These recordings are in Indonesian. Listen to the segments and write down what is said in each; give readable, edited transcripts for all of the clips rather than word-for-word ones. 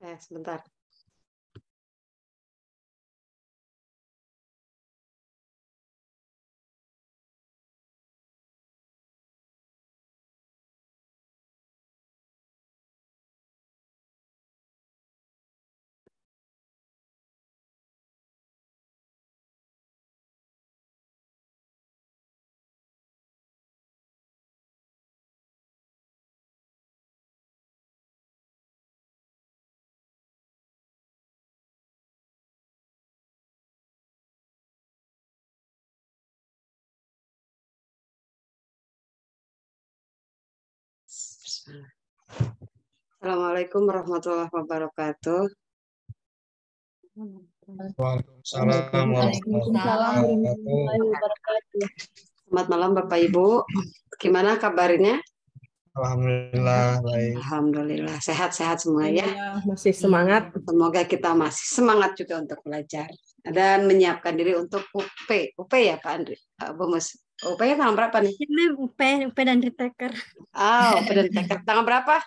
Sebentar. Assalamualaikum warahmatullahi wabarakatuh. Waalaikumsalam warahmatullahi wabarakatuh. Selamat malam Bapak Ibu. Gimana kabarnya? Alhamdulillah baik. Alhamdulillah sehat-sehat semua ya. Masih semangat. Semoga kita masih semangat juga untuk belajar dan menyiapkan diri untuk UP. UP ya Pak Andri, Bu Mus. UP-nya tanggal berapa nih? UP dan Riteker. UP dan Riteker tanggal berapa?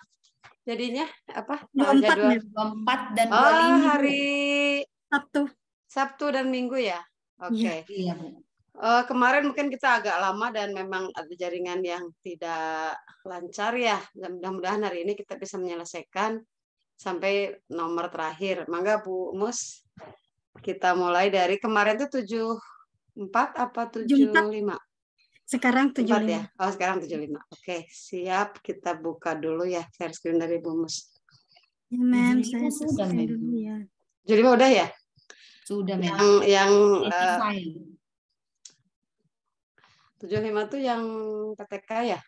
Jadinya apa? 24 dan 25. Hari Sabtu dan Minggu ya. Oke. Iya, Bu. Kemarin mungkin kita agak lama dan memang ada jaringan yang tidak lancar ya. Dan mudah-mudahan hari ini kita bisa menyelesaikan sampai nomor terakhir. Mangga Bu Mus, kita mulai dari kemarin itu 74 apa 75? Sekarang 75 ya. Sekarang 75. Oke, siap. Kita buka dulu ya share screen dari Bu Mus. Ya, Mem, saya sudah dulu ya. 75 udah ya? Sudah, Mem. Yang 75 tuh yang PTK ya?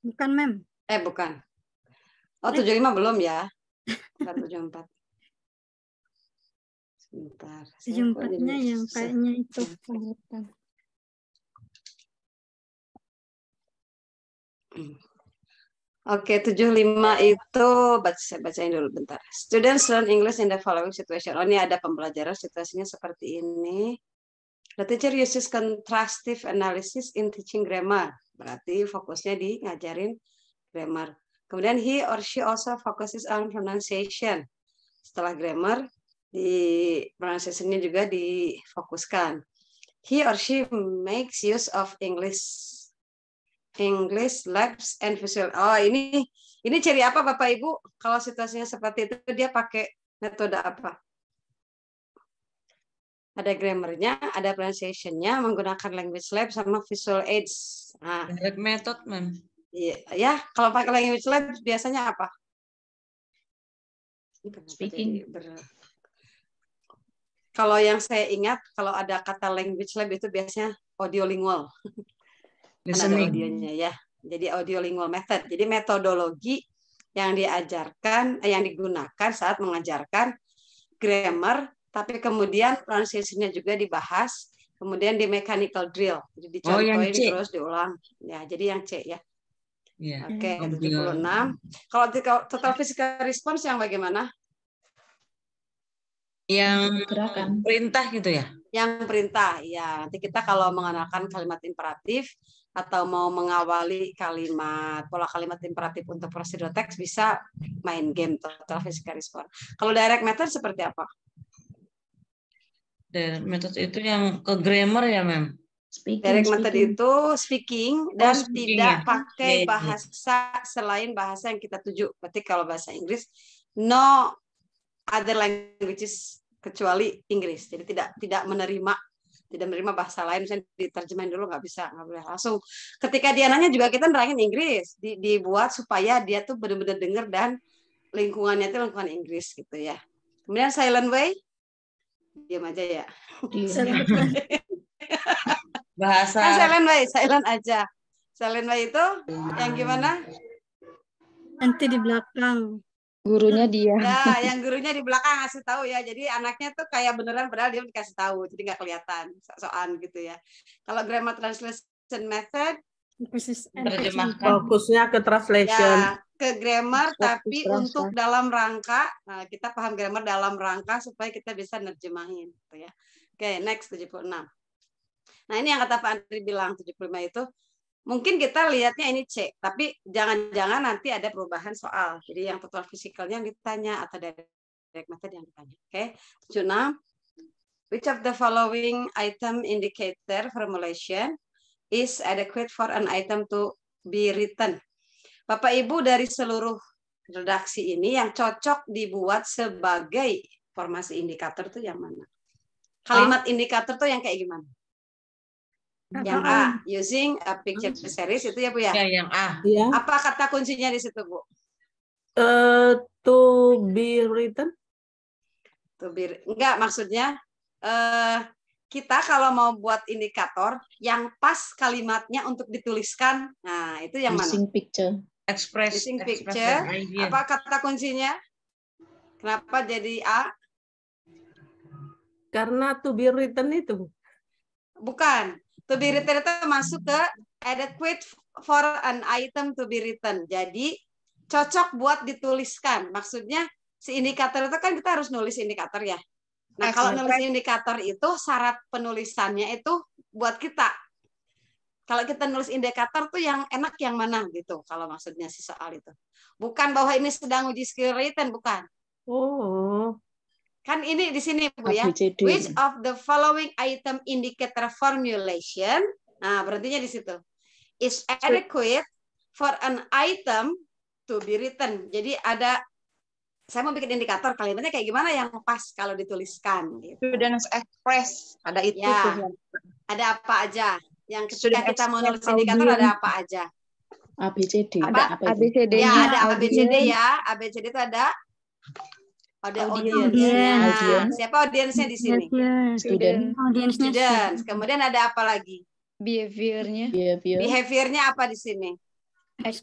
Bukan, Mem. Bukan. 75 belum ya? Bukan 74. Sebentar. 74-nya yang kayaknya itu. Oke, 75 itu saya bacain dulu bentar. Students learn English in the following situation. Ini ada pembelajaran situasinya seperti ini. The teacher uses contrastive analysis in teaching grammar. Berarti fokusnya di ngajarin grammar. Kemudian he or she also focuses on pronunciation. Setelah grammar, di pronunciation-nya juga difokuskan. He or she makes use of English labs and visual. Ini ciri apa Bapak Ibu? Kalau situasinya seperti itu dia pakai metode apa? Ada grammarnya, ada pronunciation-nya, menggunakan language lab sama visual aids. Direct method, Mem. Iya, ya. Kalau pakai language lab biasanya apa? Speaking. Kalau yang saya ingat, kalau ada kata language lab itu biasanya audiolingual. Ada audionya ya. Jadi audiolingual method. Jadi metodologi yang diajarkan, yang digunakan saat mengajarkan grammar, tapi kemudian pronunciation-nya juga dibahas, kemudian di mechanical drill. Jadi dicontohin terus diulang. Ya, jadi yang C ya. Yeah. Oke, 76. Kalau total physical response yang bagaimana? Yang perintah gitu ya? Yang perintah, ya. Nanti kita kalau mengenalkan kalimat imperatif atau mau mengawali pola kalimat imperatif untuk prosedur teks bisa main game total physical response. Kalau direct method seperti apa? Direct method itu yang ke grammar ya, Mem? Direct method itu speaking dan tidak pakai bahasa selain bahasa yang kita tuju. Berarti kalau bahasa Inggris, no other languages kecuali Inggris. Jadi tidak menerima bahasa lain, misalnya diterjemahin dulu nggak boleh langsung. Ketika dia nanya juga kita nerangin Inggris, dibuat supaya dia tuh benar-benar dengar dan lingkungannya itu lingkungan Inggris gitu ya. Kemudian silent way, diam aja ya. Bahasa silent aja. Silent way itu yang gimana? Nanti di belakang. Gurunya dia. Ya, yang gurunya di belakang ngasih tahu ya. Jadi anaknya tuh kayak beneran padahal dia dikasih tahu, jadi nggak kelihatan sok-sokan gitu ya. Kalau grammar translation method, fokusnya ke translation. Ya, ke grammar tapi untuk dalam rangka, kita paham grammar dalam rangka supaya kita bisa nerjemahin gitu ya. Oke, next 76. Nah, ini yang kata Pak Andri bilang 75 itu Mungkin kita lihatnya ini C, tapi jangan-jangan nanti ada perubahan soal. Jadi yang total fisikalnya yang ditanya atau direct method yang ditanya. Oke, 76. Which of the following item indicator formulation is adequate for an item to be written? Bapak Ibu, dari seluruh redaksi ini yang cocok dibuat sebagai formasi indikator itu yang mana? Kalimat indikator tuh yang kayak gimana? Yang A, using a picture series itu ya Bu ya? Ya, yang A. Ya. Apa kata kuncinya di situ Bu? To be written. Enggak, maksudnya kita kalau mau buat indikator yang pas kalimatnya untuk dituliskan, nah itu yang mana? Using picture. Using picture. Apa kata kuncinya? Kenapa jadi A? Karena to be written itu. Bukan. To be written itu masuk ke adequate for an item to be written. Jadi cocok buat dituliskan. Maksudnya si indikator itu kan kita harus nulis indikator ya. Nah, kalau nulis indikator itu syarat penulisannya itu buat kita. Kalau kita nulis indikator tuh yang enak yang mana gitu. Kalau maksudnya si soal itu. Bukan bahwa ini sedang uji skill written, bukan. Oh. Kan ini di sini Bu ya. ABCD. Which of the following item indicator formulation? Nah, berartinya di situ. Is adequate for an item to be written. Jadi ada, saya mau bikin indikator, kalimatnya kayak gimana yang pas kalau dituliskan. Gitu. Students express, ada itu Ya, tuh. ada apa aja? Yang ketika Student kita mau nulis express indikator audience. ada apa aja? ABCD. Apa? Ada apa itu? ABCD-nya. Ya, ada ABCD ya. ABCD itu ada audiensnya. Audience. Siapa audiensnya di sini? Student. Audiensnya Students. Kemudian ada apa lagi? Behavior-nya. Behavior. Behaviornya apa di sini?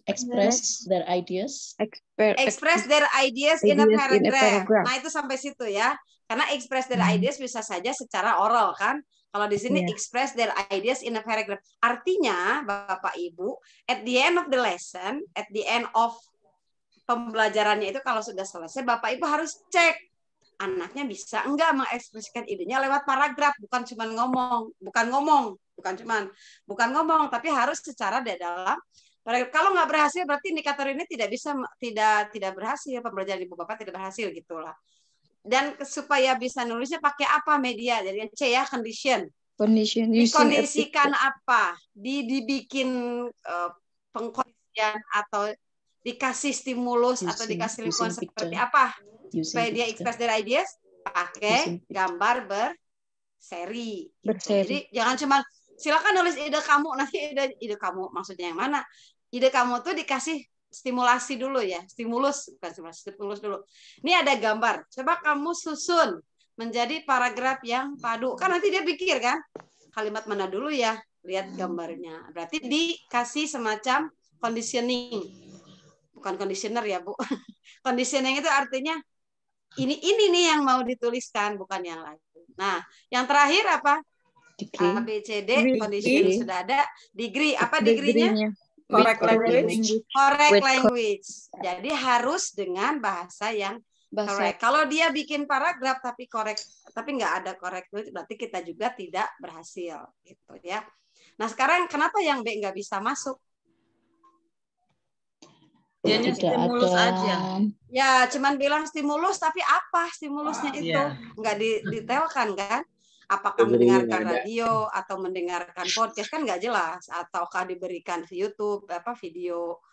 Express their ideas. Express their ideas in a Ideas in a paragraph. paragraph. Nah, itu sampai situ ya. Karena express their ideas bisa saja secara oral kan. Kalau di sini express their ideas in a paragraph. Artinya, Bapak Ibu, at the end of the lesson, at the end of pembelajarannya itu kalau sudah selesai, Bapak Ibu harus cek anaknya bisa enggak mengekspresikan idenya lewat paragraf, bukan cuma ngomong, bukan ngomong, tapi harus secara dalam paragraf. Kalau nggak berhasil berarti indikator ini tidak berhasil, pembelajaran Ibu Bapak tidak berhasil gitulah. Dan supaya bisa nulisnya pakai apa media? Jadi yang C ya, condition. Dikondisikan apa? Dibikin pengkondisian atau dikasih stimulus atau dikasih lingkungan seperti apa? Supaya dia express their ideas pakai gambar berseri. Jadi jangan cuma silakan nulis ide kamu, nanti ide kamu maksudnya yang mana? Ide kamu tuh dikasih stimulasi dulu ya, stimulus dulu. Ini ada gambar, coba kamu susun menjadi paragraf yang padu. Kan nanti dia pikir kan, kalimat mana dulu ya, lihat gambarnya. Berarti dikasih semacam conditioning. Bukan conditioner ya, Bu. Conditioning itu artinya ini nih yang mau dituliskan, bukan yang lain. Nah, yang terakhir apa? A, B, C, D, conditioning sudah ada. Degree, apa degree-nya? Correct language. Correct language. Jadi harus dengan bahasa yang correct. Kalau dia bikin paragraf tapi nggak ada correct language, berarti kita juga tidak berhasil, gitu ya. Nah, sekarang kenapa yang B nggak bisa masuk? Dianya stimulus aja. Ya, cuman bilang stimulus, tapi apa stimulusnya itu? Nggak didetailkan kan? Apakah mendengarkan radio atau mendengarkan podcast kan nggak jelas, ataukah diberikan YouTube video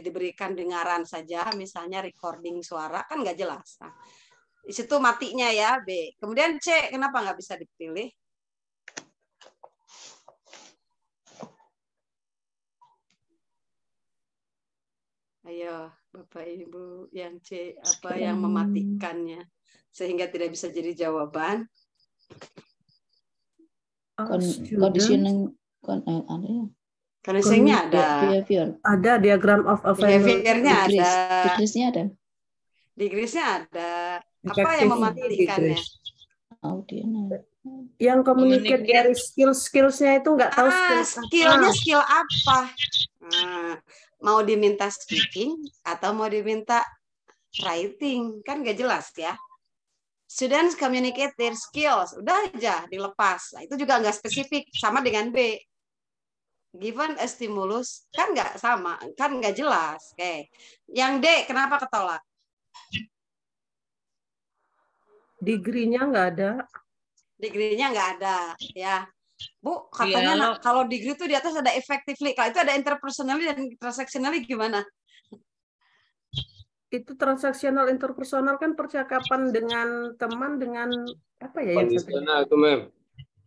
diberikan dengaran saja, misalnya recording suara kan nggak jelas. Nah, di situ matinya ya B. Kemudian C, kenapa nggak bisa dipilih? Ayo, Bapak Ibu, yang C apa yang mematikannya sehingga tidak bisa jadi jawaban? Conditioning Conditioningnya ada. Behavior. Ada diagram of Behaviornya ada. Degrees-nya ada. Degrees-nya ada. Apa yang mematikannya? Yang communicate dari skills-nya itu nggak tahu skillnya skill apa? Nah, mau diminta speaking atau mau diminta writing kan nggak jelas ya. Students communicate their skills, udah aja dilepas. Nah, itu juga nggak spesifik, sama dengan B. given a stimulus, kan nggak sama, kan nggak jelas. Oke. Yang D, kenapa ketolak? Degree-nya nggak ada. Degree-nya nggak ada, ya. Bu, katanya kalau degree itu di atas ada effectively. Kalau itu ada interpersonally dan transactionally gimana? Itu transaksional interpersonal kan percakapan dengan teman dengan apa ya yang Kondisional itu, Mem.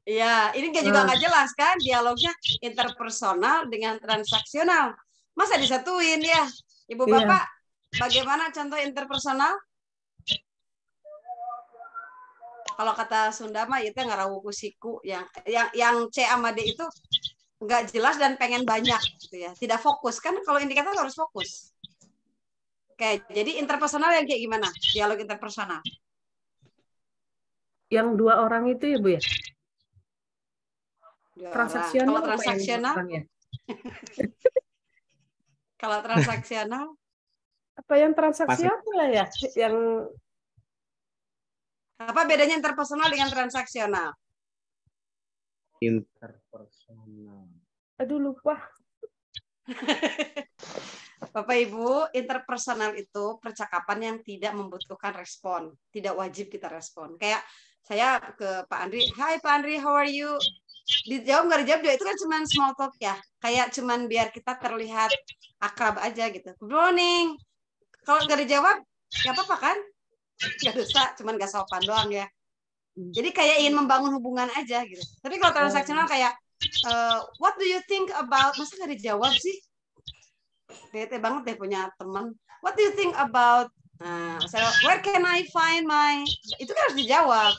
Iya, ini juga nggak jelas kan dialognya interpersonal dengan transaksional. Masa disatuin ya? Ibu Bapak, bagaimana contoh interpersonal? Kalau kata Sunda mah itu ngarawu kusiku yang C sama D itu nggak jelas dan pengen banyak gitu ya. Tidak fokus kan kalau indikator harus fokus. Oke, jadi interpersonal yang kayak gimana? Dialog interpersonal. Yang dua orang itu ya, Bu ya? Transaksional. Kalau transaksional? Kalau transaksional? Apa yang transaksional ya? Yang apa bedanya interpersonal dengan transaksional? Interpersonal. Aduh, lupa. Bapak Ibu, interpersonal itu percakapan yang tidak membutuhkan respon, tidak wajib kita respon. Kayak saya ke Pak Andri, "Hai Pak Andri, how are you?" Dijawab nggak dijawab juga itu kan cuma small talk ya, kayak cuman biar kita terlihat akrab aja gitu. Good morning. Kalau nggak dijawab, nggak apa-apa kan? Nggak dosa, cuman nggak sopan doang ya. Jadi kayak ingin membangun hubungan aja gitu. Tapi kalau transaksional kayak, what do you think about? Masa nggak dijawab sih? Bete banget deh punya teman. What do you think about? Nah, where can I find my? Itu kan harus dijawab.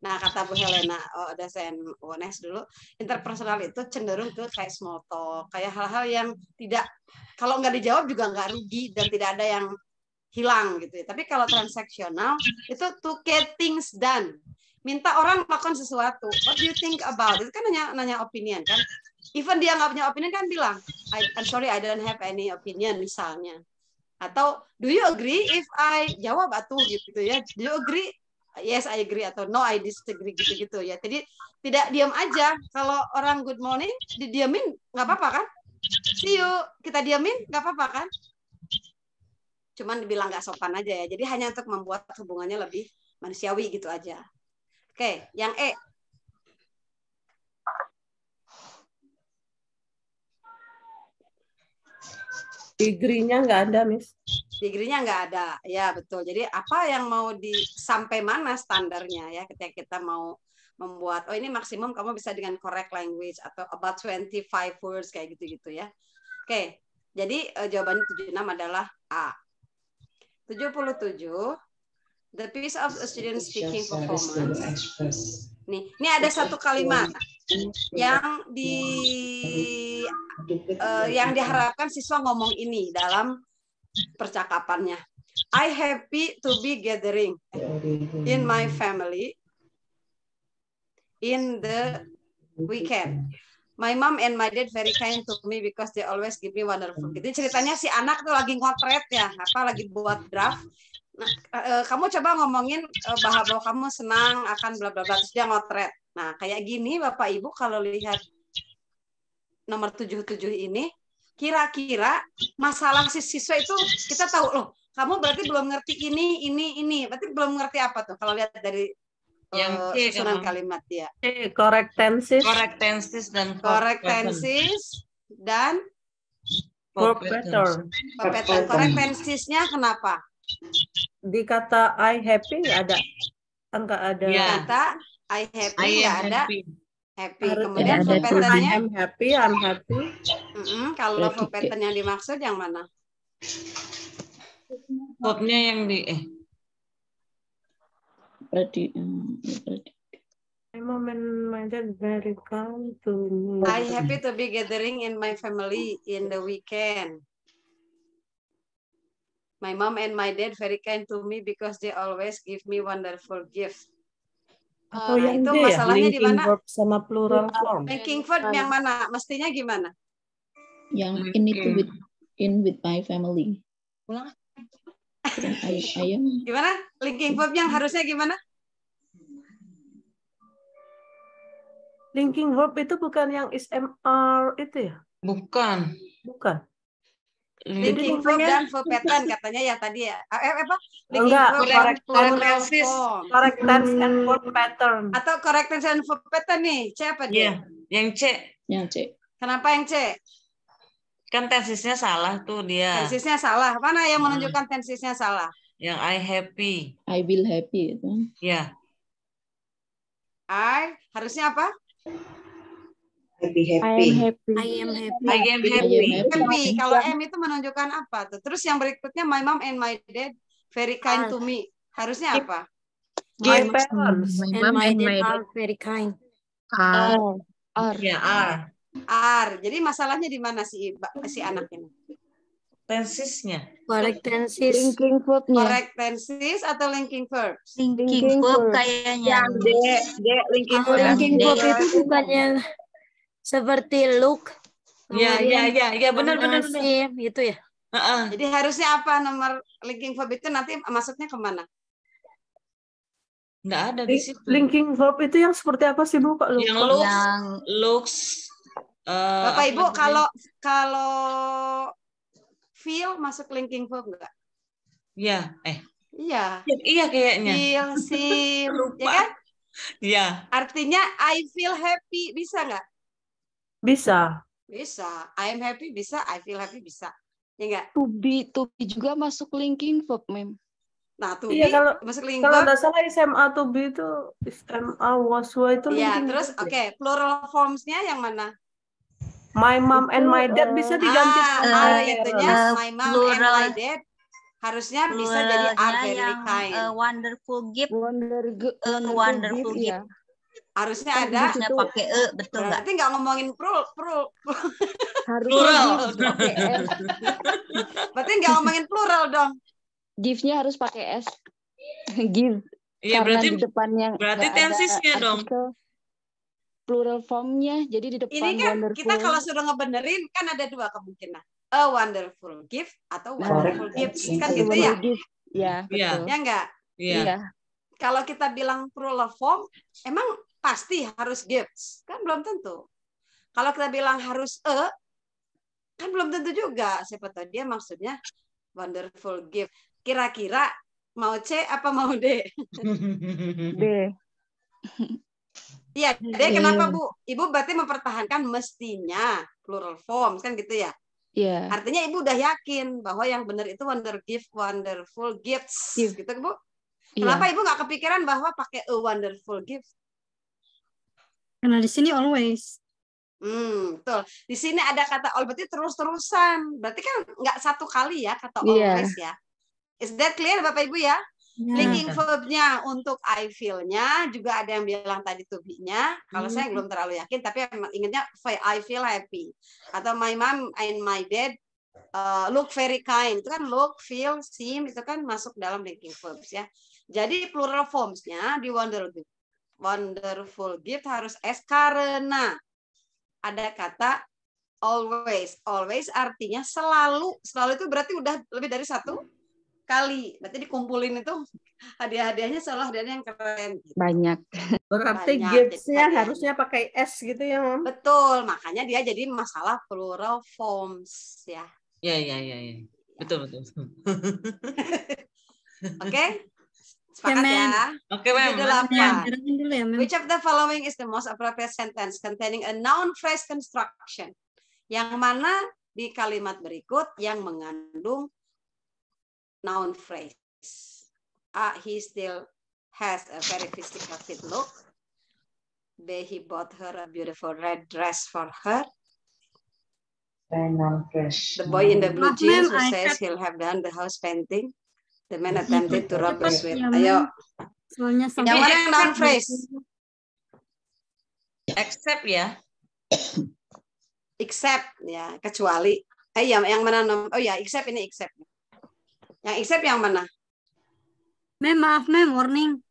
Nah, kata Bu Helena, dosen UNES dulu, interpersonal itu cenderung ke kayak small talk, kayak hal-hal yang tidak, kalau nggak dijawab juga nggak rugi dan tidak ada yang hilang gitu ya. Tapi kalau transaksional itu to get things done. Minta orang melakukan sesuatu. What do you think about? Itu kan nanya opinion kan. Even dia nggak punya opinion kan bilang, I'm sorry I don't have any opinion misalnya. Atau do you agree if I jawab atuh gitu ya. Do you agree? Yes, I agree atau no, I disagree gitu-gitu ya. Jadi tidak diam aja. Kalau orang good morning, didiamin nggak apa-apa kan? See you, kita diamin nggak apa-apa kan? Cuman dibilang nggak sopan aja ya. Jadi hanya untuk membuat hubungannya lebih manusiawi gitu aja. Oke, yang E. Degree-nya nggak ada, Miss. Degree-nya nggak ada, ya betul. Jadi apa yang mau sampai mana standarnya ya ketika kita mau membuat, ini maksimum kamu bisa dengan correct language atau about 25 words kayak gitu-gitu ya. Oke, jadi jawabannya 76 adalah A. 77, the piece of a student speaking performance. Nih, ini ada satu kalimat yang yang diharapkan siswa ngomong ini dalam percakapannya. I happy to be gathering in my family in the weekend. My mom and my dad very kind to me because they always give me wonderful. Jadi ceritanya si anak tuh lagi ngotret ya, lagi buat draft. Nah, kamu coba ngomongin bahwa kamu senang akan bla bla bla, terus dia ngotret. Nah, kayak gini Bapak Ibu kalau lihat nomor 77 ini, kira-kira masalah si siswa itu kita tahu loh, kamu berarti belum ngerti ini, berarti belum ngerti apa tuh kalau lihat dari susunan kalimat dia. Correct tenses. Correct tenses dan correct tenses dan verb pattern. Correct tensesnya kenapa? Di kata I happy nggak ada. Enggak ada. Ya. Kata I happy nggak ada. Happy. Harus Kemudian verb patternnya I'm happy. Kalau verb pattern yang dimaksud yang mana? Verbnya yang di mom and my dad very kind to me. I happy to be gathering in my family in the weekend. My mom and my dad very kind to me because they always give me wonderful gift. Atau yang itu D, masalahnya di mana? Verb sama plural form. Linking verb yang mana? Mestinya gimana? Yang in with my family. Ulang. Ayo. Gimana? Linking verb yang harusnya gimana? Linking verb itu bukan yang is-mr itu ya? Bukan. Bukan. Linking verb dan verb pattern katanya ya tadi ya. Apa? Linking Enggak, verb dan correct plural tense. form. correct tense and verb pattern. Atau correct tense and verb pattern nih. C apa D? Iya, yang C. Yang C. Kenapa yang C? Kan tensisnya salah tuh dia. Tensisnya salah. Mana yang menunjukkan tensisnya salah? Yang I happy. I will happy itu. Ya. I harusnya apa? Happy. I am happy. I am I happy. am happy. Happy. Kalau M itu menunjukkan apa tuh? Terus yang berikutnya my mom and my dad very kind to me. Harusnya apa? My parents. And my dad are very kind. Ya, R. Are. Jadi masalahnya di mana si anak ini? Tensisnya. Correct tenses. Linking verbnya. Correct tenses atau linking verbs? Linking verb kayaknya. Yang D, linking verb. Linking verb itu Bukannya seperti look. Ya, benar. Sim, gitu ya. Heeh. Jadi harusnya apa nomor linking verb itu nanti masuknya kemana? Nggak ada di situ. Linking verb itu yang seperti apa sih Bu? Kok Yang lupa? looks. Bapak Ibu kalau feel masuk linking verb enggak? Ya, Iya. iya kayaknya. Feel, see, Lupa. ya kan? Ya. Artinya I feel happy bisa nggak? Bisa. Bisa. I am happy bisa, I feel happy bisa. Ya enggak? To be juga masuk linking verb, Mem. Nah, tuh Iya, kalau masuk linking Kalau verb. nggak salah SMA to be itu SMA was were itu Iya, linking terus verb oke, ya? plural formsnya yang mana? My mom and my dad bisa diganti sama itunya my mom and plural. my dad harusnya bisa jadi are Pluralnya very yang kind. wonderful gift. Wonderful gift, gift. ya. Harusnya Kan ada. Harusnya pakai betul nggak? Berarti nggak ngomongin plural. Harusnya Plural. gift pakai S. Berarti nggak ngomongin plural dong. Gift-nya harus pakai S. Give. Iya, Karena berarti di depannya berarti nggak ada tensisnya dong. artikel. Plural formnya jadi di depan Ini kan wonderful. kita kalau sudah ngebenerin kan ada dua kemungkinan. A wonderful gift atau wonderful gifts. Kan gitu ya? Gift. Ya, Iya. betul. Ya enggak? Iya. Kalau kita bilang plural form, emang pasti harus gifts. Kan belum tentu. Kalau kita bilang harus kan belum tentu juga. Siapa tahu dia maksudnya wonderful gift. Kira-kira mau C apa mau D? D. Iya, D kenapa Bu? Ibu berarti mempertahankan mestinya plural forms kan gitu ya? Iya. Artinya Ibu udah yakin bahwa yang benar itu wonderful gifts Gift. gitu Bu. Iya. Kenapa Ibu nggak kepikiran bahwa pakai a wonderful gift? Karena di sini always. Betul. Di sini ada kata all, berarti terus-terusan. Berarti kan nggak satu kali ya kata Iya. always ya. Is that clear Bapak Ibu ya? Ya. Linking verbnya untuk I feel-nya juga ada yang bilang tadi to be-nya. Kalau saya belum terlalu yakin, tapi ingatnya I feel happy. Atau my mom and my dad look very kind. Itu kan look, feel, seem itu kan masuk dalam linking verbs ya. Jadi plural forms-nya di wonderful gift harus S karena ada kata always. Always artinya selalu. Selalu itu berarti udah lebih dari satu kali. Berarti dikumpulin itu hadiah-hadiahnya selalu hadiahnya yang keren. Banyak. Berarti Banyak gifts-nya jadi harusnya pakai S gitu ya, Mam? Betul, makanya dia jadi masalah plural forms ya. Iya. Betul. Oke? Sepakat Mem. ya? Oke, Mem. Judul apa? Jelasin dulu ya, Mem. Which of the following is the most appropriate sentence containing a noun phrase construction? Yang mana di kalimat berikut yang mengandung noun phrase? A. He still has a very physical fit look. B. He bought her a beautiful red dress for her. The boy in the blue jeans who says he'll have done the house painting. The man attempted to rob the sweet. Ayo. Soalnya Yang sampai mana yang noun phrase? Except ya. Except ya, kecuali. Yang mana? Oh ya, except ini except. Yang except yang mana? Mem, maaf Mem, warning.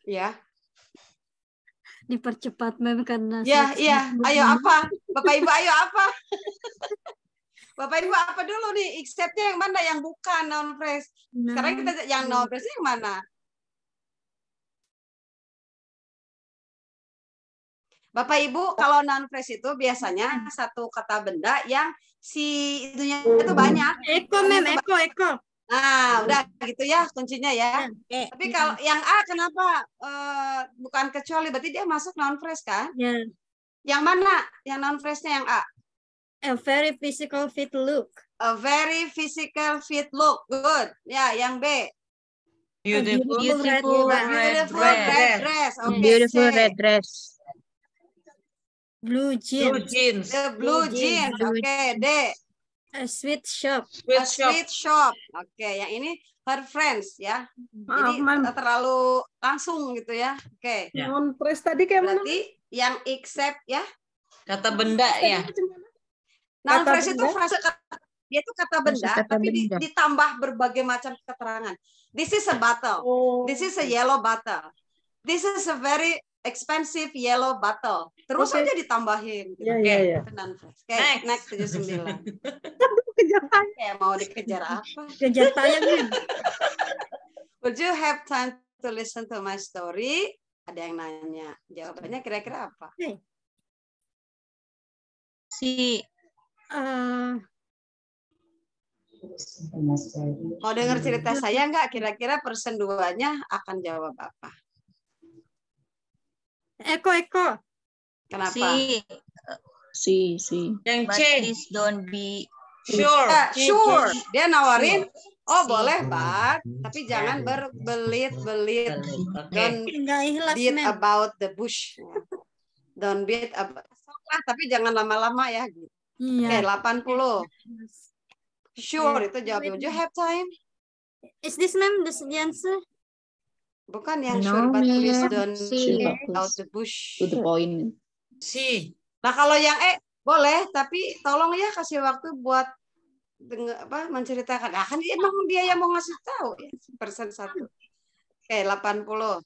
Ya. Dipercepat Mem karena Ya, saya- iya. Ayo apa? Bapak Ibu ayo apa? Bapak Ibu apa dulu nih? Except-nya yang mana? Yang bukan noun phrase. Sekarang kita yang noun phrase yang mana? Bapak Ibu, kalau noun phrase itu biasanya satu kata benda yang si itunya itu banyak. Eko, Mem, Eko. Nah, udah gitu ya kuncinya ya. Oke. Tapi kalau yang A kenapa bukan kecuali, berarti dia masuk noun phrase kan? Ya. Yang mana? Yang noun phrase-nya yang A? A very physical fit look. A very physical fit look. Good. Ya, yang B. Beautiful, Beautiful red Beautiful red dress. dress. Oke, Beautiful C. red dress. Blue Blue jeans. jeans. The blue jeans. Oke, D. A sweet shop. A Sweet shop. sweet shop. Oke, yang ini her friends ya. Maaf, Jadi Mem. terlalu langsung gitu ya. Oke. Ya. Noun phrase tadi kayak mana? Berarti yang except ya. Kata benda ya. Noun Kata phrase itu benda? frase dia itu kata benda, kata tapi benda. ditambah berbagai macam keterangan. This is a bottle. Oh. This is a yellow bottle. This is a very expensive yellow bottle. Terus Oke. aja ditambahin. Gitu. Iya, iya, iya. Itu noun phrase. Oke, Next. next 79. Kejar tayang. Kayak mau dikejar apa? Kejar tayang, Mem. Would you have time to listen to my story? Ada yang nanya. Jawabannya kira-kira apa? Si Mau dengar cerita saya nggak? Kira-kira person 2-nya akan jawab apa? Eko. Kenapa? si Si. Yang but C. please don't be Sure. Sure. Dia nawarin, oh Si. boleh, Bang. Tapi jangan berbelit-belit. Oke. Don't Enggak ikhlas, beat Mem. about the bush. Don't beat about. Tapi jangan lama-lama ya. Oke, Iya. 80. Sure, itu jawabnya. Would you have time? Is this, Mem, the answer? Bukan yang No, sure, but please ma'am. don't Sure, beat bagus. out the bush. To the point. C. Nah, kalau yang boleh, tapi tolong ya kasih waktu buat menceritakan. Nah, kan emang dia yang mau ngasih tahu ya, persen 1. Oke, 80.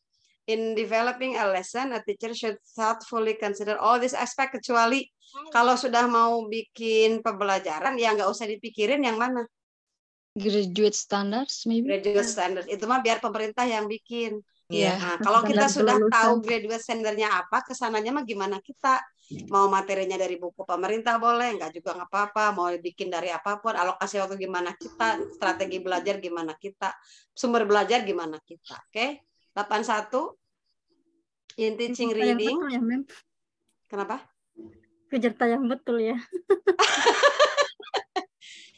In developing a lesson, a teacher should thoughtfully consider all this aspect, kecuali kalau sudah mau bikin pembelajaran, ya nggak usah dipikirin yang mana. Graduate standards, maybe. Graduate standard. Itu mah biar pemerintah yang bikin. Iya. Nah, kalau kita Standar sudah kelulusan. tahu graduate standardnya apa, kesananya mah gimana kita. Mau materinya dari buku pemerintah boleh, nggak juga nggak apa-apa. Mau bikin dari apapun, alokasi waktu gimana kita, strategi belajar gimana kita, sumber belajar gimana kita. Oke, 81. In teaching Tayang reading. betul ya, Mem. Kenapa? Kejar tayang betul ya.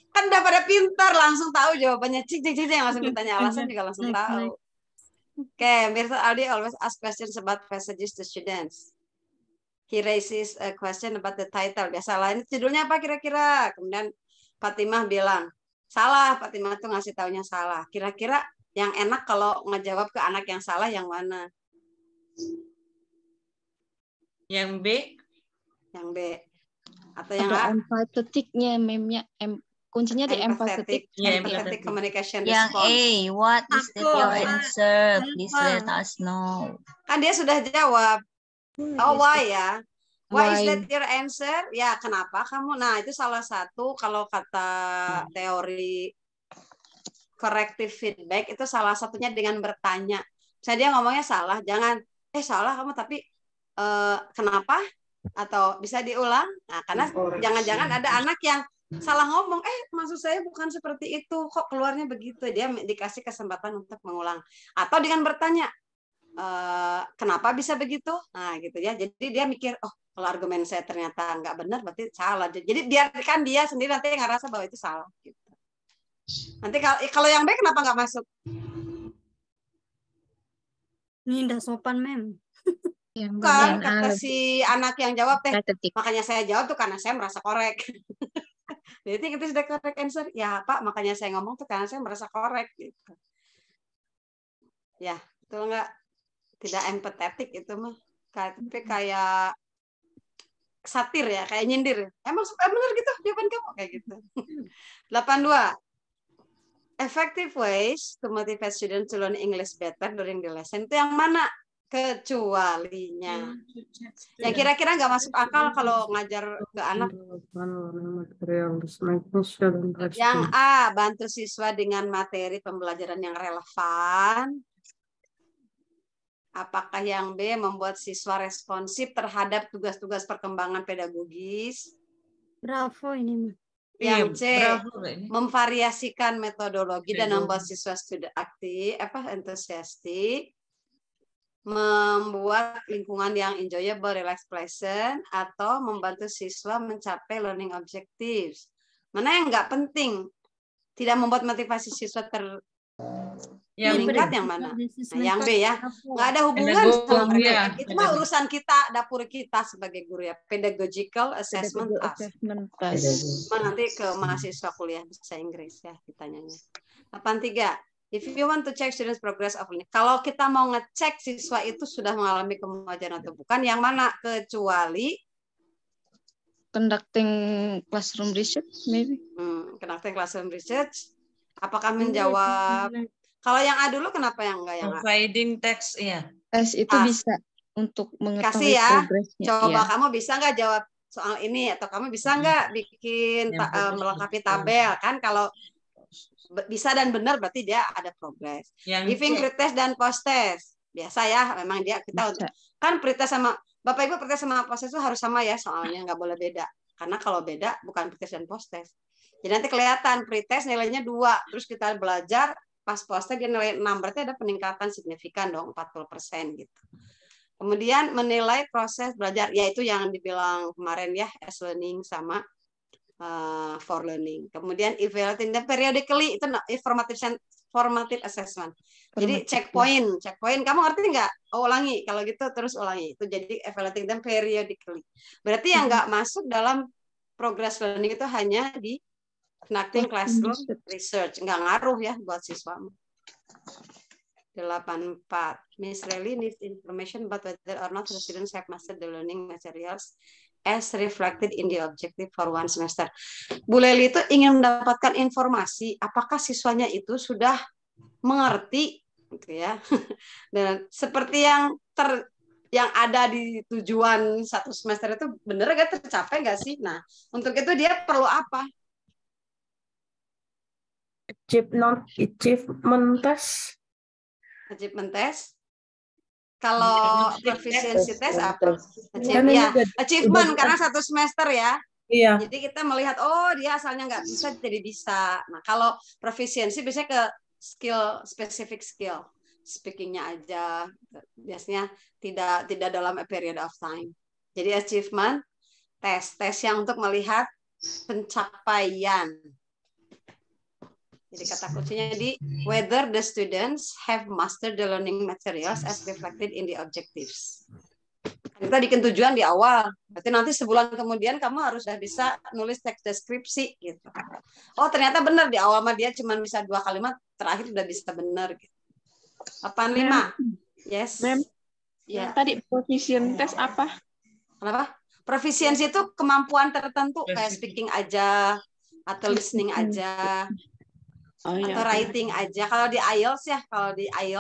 Kan udah pada pintar, langsung tahu jawabannya. Cik, yang langsung ditanya alasan juga langsung Next, tahu. Oke, Mirza Aldi always ask questions about passages to students. He raises a question about the title. Biasalah, ini judulnya apa kira-kira? Kemudian Fatimah bilang, salah. Fatimah tuh ngasih taunya salah. Kira-kira yang enak kalau ngejawab ke anak yang salah yang mana? Yang B. Yang B. Atau yang Ada A? empatheticnya, memnya. Kuncinya di empathetic. Ya, Empathetic communication Yang response. A, what is Aku, your A. answer? Please Apa? let us know. Kan dia sudah jawab. Oh, why ya? Why is Why? that your answer? Ya, kenapa kamu? Nah, itu salah satu kalau kata teori corrective feedback itu salah satunya dengan bertanya. Saya dia ngomongnya salah, jangan salah kamu tapi kenapa? Atau bisa diulang? Nah, karena jangan-jangan ada anak yang salah ngomong, maksud saya bukan seperti itu, kok keluarnya begitu. Dia dikasih kesempatan untuk mengulang. Atau dengan bertanya, kenapa bisa begitu? Nah, gitu ya. Jadi dia mikir, oh, kalau argumen saya ternyata nggak benar, berarti salah. Jadi biarkan dia sendiri nanti yang ngerasa bahwa itu salah. Gitu. Nanti kalau yang baik kenapa nggak masuk? Ini udah sopan, Mem. Yang Bukan, bagian kata A si anak yang jawab teh. empathetic. Makanya saya jawab tuh karena saya merasa korek. Jadi itu sudah correct answer. Ya Pak, makanya saya ngomong tuh karena saya merasa korek. Gitu. Ya, betul nggak? Tidak empathetic itu mah. Tapi kayak satir ya, kayak nyindir. Emang benar gitu jawaban kamu kayak gitu. 82. Effective ways to motivate students to learn English better during the lesson. Itu yang mana? Kecualinya. Yang kira-kira nggak masuk akal kalau ngajar ke anak. Yang A, bantu siswa dengan materi pembelajaran yang relevan. Apakah yang B membuat siswa responsif terhadap tugas-tugas perkembangan pedagogis? Bravo ini mah. Yang C, Bravo ini. memvariasikan metodologi dan membuat siswa aktif, entusiastik, membuat lingkungan yang enjoyable, relax, pleasant, atau membantu siswa mencapai learning objectives. Mana yang nggak penting? Tidak membuat motivasi siswa meningkat yang mana? Nah, yang B ya. Nggak ada hubungan sama mereka. Itu mah urusan kita, dapur kita sebagai guru ya. Pedagogical assessment task. Nanti ke mahasiswa kuliah bahasa Inggris ya ditanyanya. 83. If you want to check students progress of learning. Kalau kita mau ngecek siswa itu sudah mengalami kemajuan atau bukan, yang mana? Kecuali Conducting classroom research, maybe. Conducting classroom research. Apakah menjawab? Kalau yang A dulu, kenapa yang enggak yang A? Providing text, ya. Tes itu bisa untuk mengetahui Kasih ya. progresnya. Coba Iya. kamu bisa nggak jawab soal ini, atau kamu bisa nggak bikin melengkapi tabel kan? Kalau bisa dan benar berarti dia ada progres. Giving pretest dan post test biasa ya, memang dia kita Bisa. kan pretest sama Bapak Ibu, pretest sama post test itu harus sama ya, soalnya nggak boleh beda, karena kalau beda bukan pretest dan post test. Jadi nanti kelihatan pretest nilainya 2, terus kita belajar pas post test dia nilai 6, berarti ada peningkatan signifikan dong, 40% gitu. Kemudian menilai proses belajar, yaitu yang dibilang kemarin ya, as learning sama for learning. Kemudian evaluating them periodically, itu formative assessment. Jadi checkpoint, kamu ngerti nggak? Oh, ulangi, kalau gitu terus ulangi. Itu jadi evaluating them periodically. Berarti yang nggak masuk dalam progress learning itu hanya di conducting classroom research, nggak ngaruh ya buat siswamu. 84. Miss Lely needs information about whether or not the students have mastered the learning materials as reflected in the objective for one semester. Bu Lely itu ingin mendapatkan informasi apakah siswanya itu sudah mengerti, gitu ya. Dan seperti yang ada di tujuan 1 semester itu benar nggak tercapai nggak sih? Nah, untuk itu dia perlu apa? Achievement test. Achievement test. Kalau proficiency test apa? Achievement karena 1 semester ya. Iya. Jadi kita melihat, oh dia asalnya nggak bisa jadi bisa. Nah kalau proficiency biasanya ke specific skill, speakingnya aja. Biasanya tidak dalam a period of time. Jadi achievement tes yang untuk melihat pencapaian. Jadi kata kuncinya di whether the students have mastered the learning materials as reflected in the objectives. Kita bikin tujuan di awal, berarti nanti sebulan kemudian kamu harus sudah bisa nulis teks deskripsi gitu. Oh ternyata benar di awal mah dia cuma bisa 2 kalimat, terakhir udah bisa benar. Gitu. 85, yes. Mem, ya. Tadi proficiency test apa? Kenapa? Proficiency itu kemampuan tertentu, kayak speaking aja atau listening aja. Atau writing aja. Kalau di IELTS ya,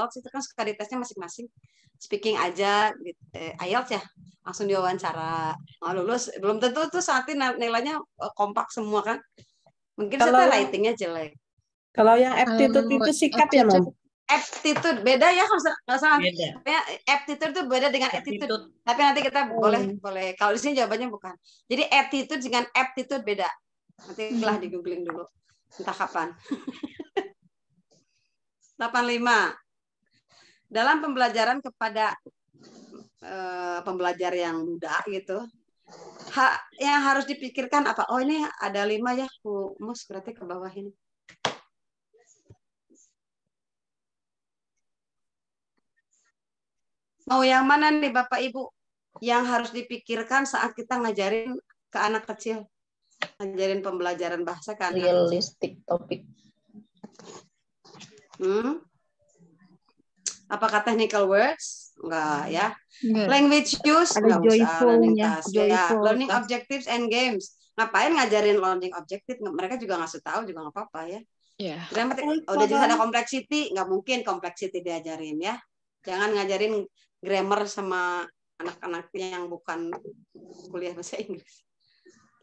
itu kan suka ditesnya masing-masing. Speaking aja, gitu. IELTS ya, langsung diwawancara. Lulus, belum tentu tuh saat ini nilainya kompak semua kan. Mungkin saya writingnya jelek. Kalau yang aptitude itu sikap ya, Mam? Aptitude beda ya, nggak salah. Aptitude itu beda dengan attitude. Tapi nanti kita boleh. Kalau di sini jawabannya bukan. Jadi attitude dengan aptitude beda. Nanti lah di googling dulu. Entah kapan. 85. Dalam pembelajaran kepada pembelajar yang muda gitu, yang harus dipikirkan apa? Oh ini ada 5 ya, Mus, berarti ke bawah ini. Mau yang mana nih Bapak Ibu? Yang harus dipikirkan saat kita ngajarin ke anak kecil. Ngajarin pembelajaran bahasa ke anak realistic topic. Apakah technical words? Enggak ya. Enggak. Language use? Ada joyful-nya. Learning objectives and games. Ngapain ngajarin learning objective? Mereka juga nggak tahu, juga nggak apa-apa ya. Iya. Udah jelas ada complexity, nggak mungkin complexity diajarin ya. Jangan ngajarin grammar sama anak-anak yang bukan kuliah bahasa Inggris.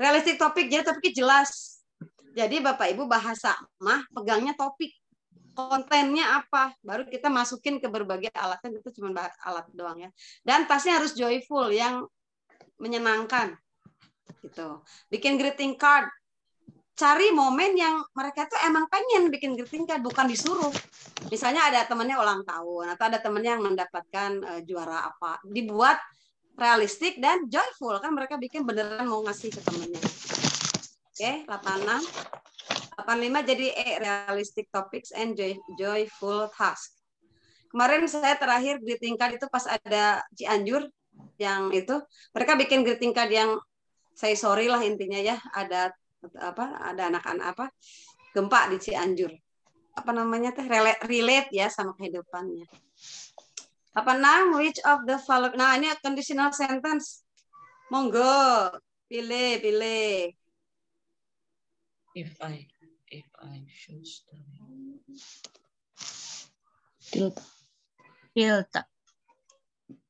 Realistic topik, jadi topiknya jelas. Jadi Bapak Ibu bahasa mah pegangnya topik. kontennya apa, baru kita masukin ke berbagai alatnya. Itu cuma alat doang ya. Dan tasnya harus joyful, yang menyenangkan gitu. Bikin greeting card, cari momen yang mereka tuh emang pengen bikin greeting card, bukan disuruh. Misalnya ada temennya ulang tahun atau ada temennya yang mendapatkan juara apa, dibuat realistik dan joyful, kan mereka bikin beneran mau ngasih ke temennya. Oke, 86. 85 jadi realistic topics and joyful task. Kemarin saya terakhir greeting card itu pas ada Cianjur, yang itu mereka bikin greeting card yang say sorry lah intinya ya, ada anak-anak apa gempa di Cianjur, apa namanya teh, relate ya sama kehidupannya. Apa which of the following, nah ini conditional sentence, monggo pilih. If I should study.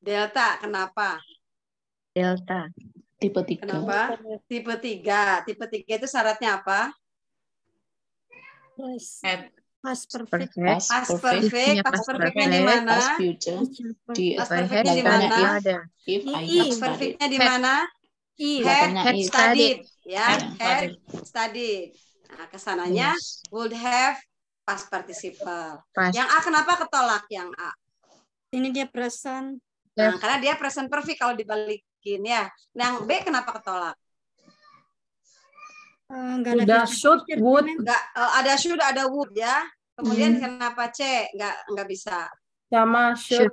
Delta. Kenapa? Delta. Tipe 3. Kenapa? Tipe 3. Tipe 3 itu syaratnya apa? Past perfect. Past perfectnya di mana? Past future. Past perfectnya di mana? If I Past perfectnya di mana? Had studied, ya, had studied. Nah, kesananya would have past participle. Yang A kenapa ketolak? Yang A. Ini dia present. Nah, karena dia present perfect kalau dibalikin ya. Yang B kenapa ketolak? Enggak Udah should, would. Enggak, ada should, ada would ya. Kemudian kenapa C? Enggak bisa. Sama should.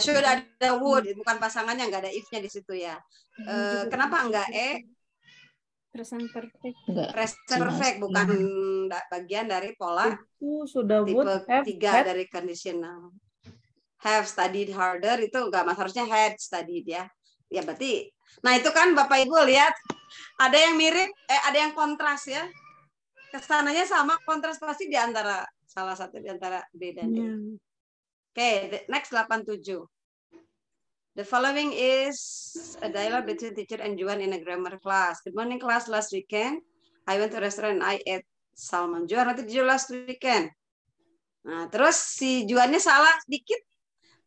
Should ada would, bukan pasangannya, enggak ada if-nya di situ ya. Kenapa enggak E? Present perfect. Present perfect bukan bagian dari pola Itu sudah tipe would have 3 dari conditional. Have studied harder itu enggak, mas, harusnya had studied ya. Ya berarti, nah itu kan Bapak Ibu lihat ada yang mirip, ada yang kontras ya. Kesananya sama, kontras pasti di antara salah satu di antara B dan D. Oke, next 87. The following is a dialogue between teacher and Juan in a grammar class. Good morning class, last weekend I went to a restaurant and I ate salmon. Juan, what did you last weekend? Nah, terus si Juannya salah sedikit.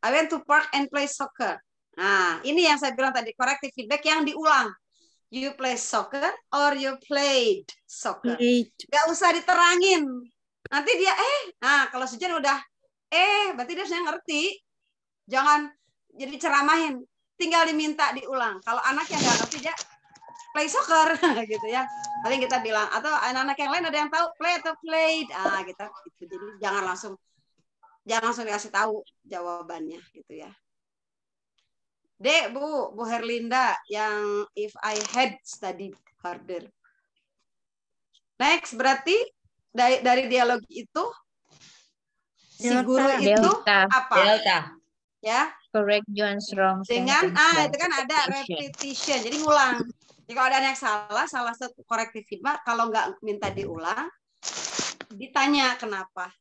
I went to park and play soccer. Nah, ini yang saya bilang tadi, corrective feedback yang diulang. You play soccer or you played soccer. Gak usah diterangin. Nanti dia nah kalau sejen udah berarti dia sudah ngerti. Jangan jadi ceramahin, tinggal diminta diulang. Kalau anak yang nggak ngerti dia play soccer gitu ya. Paling kita bilang, atau anak-anak yang lain ada yang tahu play atau played, gitu. Jadi jangan langsung dikasih tahu jawabannya gitu ya. D, Bu Herlinda yang if I had studied harder. Next, berarti dari dialog itu si guru itu apa? Delta. Ya. Correct John's wrong. Dengan itu kan ada repetition. Jadi ngulang. Jadi kalau ada yang salah satu corrective feedback, kalau nggak minta diulang, ditanya kenapa.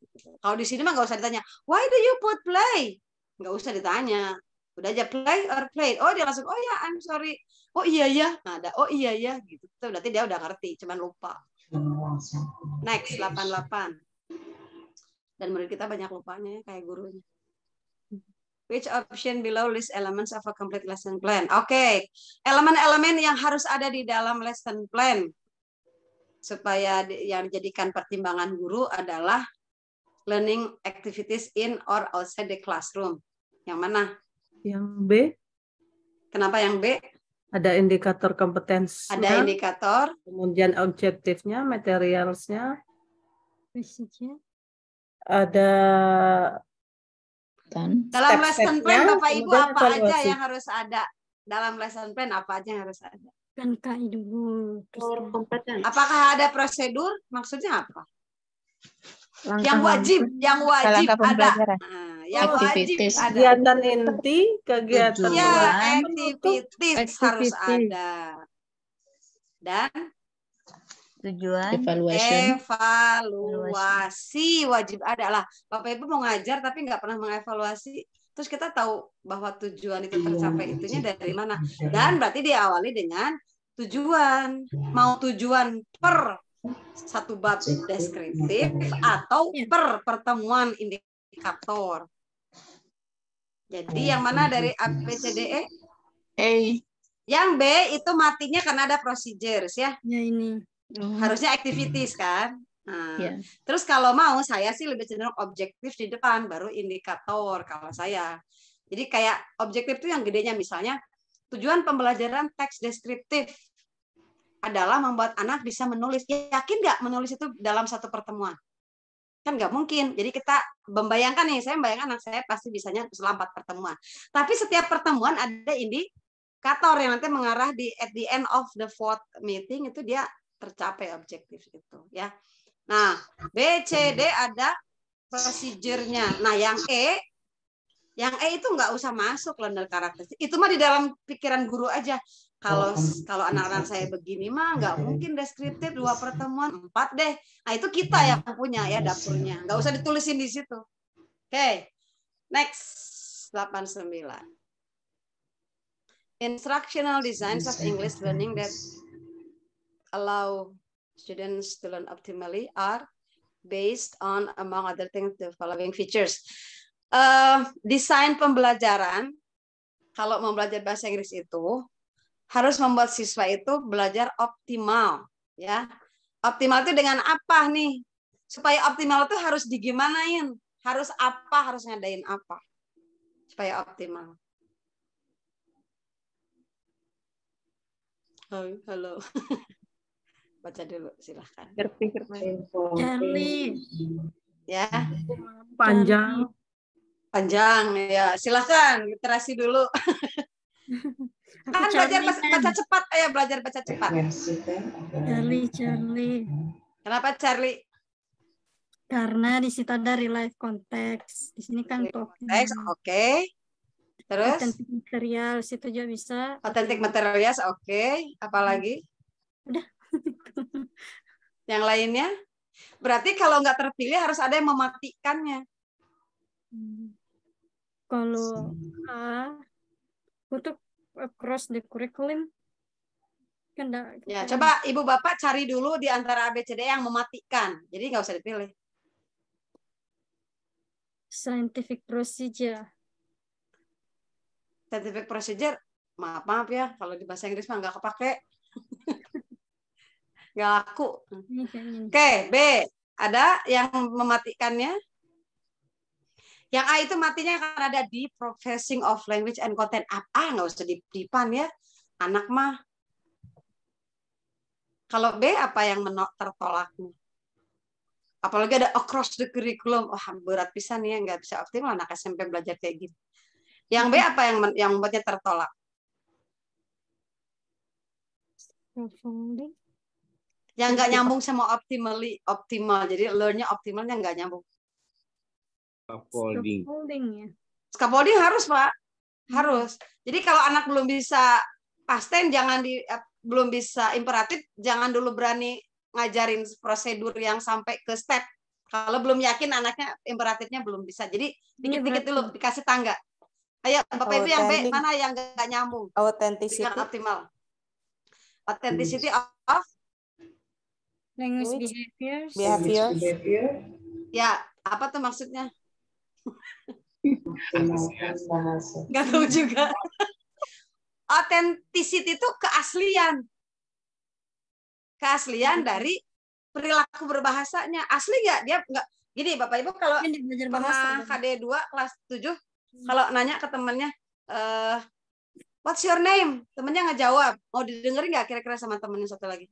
Kalau di sini mah nggak usah ditanya. Why do you put play? Nggak usah ditanya. Udah aja play or played. Oh dia langsung, oh ya I'm sorry. Oh iya ya. Nah, ada oh iya ya gitu. Itu berarti dia udah ngerti, cuman lupa. Next 88. Dan murid kita banyak lupanya ya, kayak gurunya. Which option below list elements of a complete lesson plan? Oke. Elemen-elemen yang harus ada di dalam lesson plan supaya yang dijadikan pertimbangan guru adalah learning activities in or outside the classroom. Yang mana? Yang B. Kenapa yang B? Ada indikator kompetensi. Ada indikator. Kemudian objektifnya, materialsnya. Ada dalam lesson plan Bapak Ibu apa aja yang harus ada? Dalam lesson plan apa aja yang harus ada? Kan KI dulu. Apakah ada prosedur? Maksudnya apa? Yang wajib ada. Nah, yang wajib ada. Kegiatan inti, kegiatan activities harus ada. Dan tujuan evaluasi wajib ada lah. Bapak Ibu mau ngajar tapi nggak pernah mengevaluasi, terus kita tahu bahwa tujuan itu tercapai itunya dari mana. Dan berarti diawali dengan tujuan. Mau tujuan per satu bab deskriptif atau per pertemuan indikator. Jadi yang mana dari A, B, C, D, E? A. Yang B itu matinya karena ada procedures ya. Ya ini. Harusnya activities kan. Nah, Ya. terus kalau mau saya sih lebih cenderung objektif di depan baru indikator kalau saya. Jadi kayak objektif itu yang gedenya misalnya tujuan pembelajaran teks deskriptif adalah membuat anak bisa menulis. Yakin nggak menulis itu dalam satu pertemuan? Kan nggak mungkin. Jadi kita membayangkan nih, saya membayangkan anak saya pasti bisanya setelah 4 pertemuan. Tapi setiap pertemuan ada indikator yang nanti mengarah at the end of the 4th meeting itu dia tercapai objektif itu ya. Nah, B, C, D ada prosedurnya. Nah, yang E itu nggak usah masuk learner karakteristik. Itu mah di dalam pikiran guru aja. Kalau anak-anak saya begini mah nggak mungkin deskriptif 2 pertemuan 4 deh. Nah, itu kita yang punya ya dapurnya. Nggak usah ditulisin di situ. Oke. Next 89. Instructional designs of English learning that allow students to learn optimally are based on, among other things, the following features. Desain pembelajaran, kalau mau belajar bahasa Inggris itu, harus membuat siswa itu belajar optimal. Ya, optimal itu dengan apa nih? Supaya optimal itu harus digimanain? Harus apa? Harus ngadain apa? Supaya optimal. Halo. Baca dulu, silahkan. Charlie. Ya. Panjang. Panjang, ya. Silahkan, literasi dulu. Kan belajar baca cepat, ayo belajar baca cepat. Charlie. Kenapa Charlie? Karena di situ ada real life konteks. Di sini kan Konteks, oke. Terus? Authentic material, situ juga bisa. Authentic materials, oke. Apalagi? Udah. Yang lainnya? Berarti kalau nggak terpilih harus ada yang mematikannya. Kalau untuk across the curriculum kan ya, coba ibu bapak cari dulu di antara ABCD yang mematikan. Jadi nggak usah dipilih. Scientific procedure. Scientific procedure, maaf ya, kalau di bahasa Inggris mah nggak kepake. Nggak laku. Oke, B. Ada yang mematikannya? Yang A itu matinya karena ada deep processing of language and content. Nggak usah dipan ya. Anak mah. Kalau B apa yang tertolaknya? Apalagi ada across the curriculum. Berat pisan ya, nggak bisa optimal anak SMP belajar kayak gitu. Yang B apa yang membuatnya tertolak? Yang nggak nyambung sama optimal. Jadi learn-nya optimalnya nggak nyambung. Scaffolding harus, Pak. Harus. Jadi kalau anak belum bisa past tense, belum bisa imperatif, jangan dulu berani ngajarin prosedur yang sampai ke step. Kalau belum yakin anaknya imperatifnya belum bisa. Jadi dikit-dikit dulu dikasih tangga. Ayo, Bapak Ibu yang B, mana yang nggak nyambung? Authenticity. Dengan optimal. Authenticity of language behavior. Ya, apa tuh maksudnya? Nggak tahu juga. Authenticity itu keaslian. Keaslian dari perilaku berbahasanya. Asli nggak? Dia nggak. Gini, Bapak Ibu, kalau pernah KD2 kelas 7, kalau nanya ke temennya, what's your name? Temennya nggak jawab. Mau didengerin nggak kira-kira sama temennya satu lagi?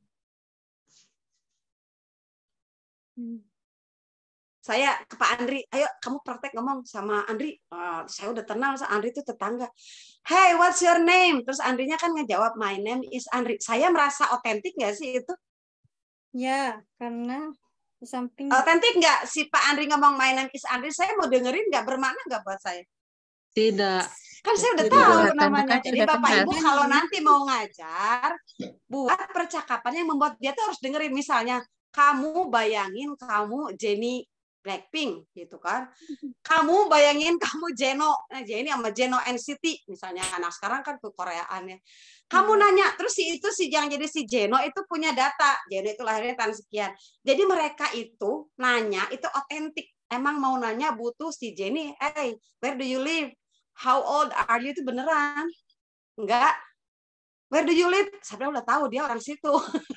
Saya ke Pak Andri, ayo kamu praktek ngomong sama Andri. Saya udah kenal sama Andri itu tetangga. Hey, what's your name? Terus Andrinya kan ngejawab, my name is Andri. Saya merasa otentik nggak sih itu? Ya, karena di samping. Otentik nggak si Pak Andri ngomong my name is Andri? Saya mau dengerin nggak, bermakna nggak buat saya? Tidak. Kan saya udah tahu namanya. Jadi Bapak Ibu kalau nanti mau ngajar, buat percakapan yang membuat dia tuh harus dengerin. Misalnya, kamu bayangin kamu Jenny Blackpink gitu kan. Kamu bayangin kamu Jeno, Jennie sama Jeno NCT misalnya, anak sekarang kan ke Koreaan ya. Kamu nanya, terus yang jadi si Jeno itu punya data. Jeno itu lahirnya tahun sekian. Jadi mereka itu nanya, itu otentik. Emang mau nanya butuh si Jennie, hey, where do you live? How old are you? Itu beneran. Enggak. Where do you live? Saya udah tahu dia orang situ,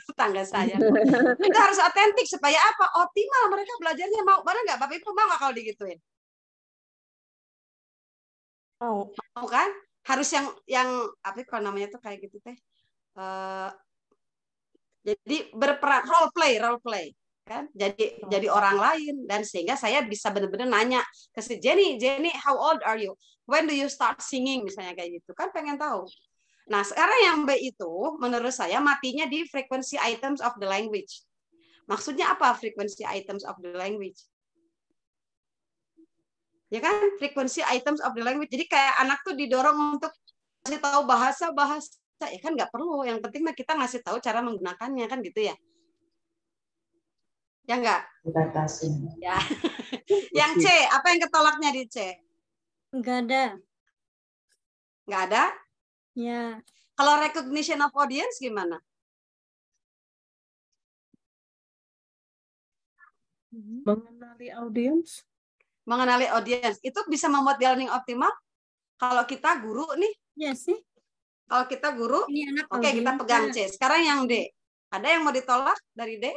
tetangga saya. Itu harus otentik supaya apa? Optimal mereka belajarnya. Mau nggak? Bapak Ibu mau nggak kalau digituin? Mau kan? Harus yang apa kalau namanya tuh kayak gitu teh. Jadi berperan role play kan? Jadi orang lain, dan sehingga saya bisa benar-benar nanya ke si Jennie, how old are you? When do you start singing misalnya kayak gitu kan, pengen tahu. Nah, sekarang yang B itu menurut saya matinya di frequency items of the language. Maksudnya apa frequency items of the language? Ya kan, frequency items of the language. Jadi kayak anak tuh didorong untuk kasih tahu bahasa, ya kan nggak perlu. Yang penting mah kita ngasih tahu cara menggunakannya kan gitu ya. Ya enggak? Ya. Yang C, apa yang ketolaknya di C? Nggak ada. Nggak ada? Ya. Kalau recognition of audience gimana? Mengenali audiens. Mengenali audience itu bisa membuat dia learning optimal. Kalau kita guru nih, Ya sih. kalau kita guru, oke, kita pegang C. Sekarang yang D. Ada yang mau ditolak dari D?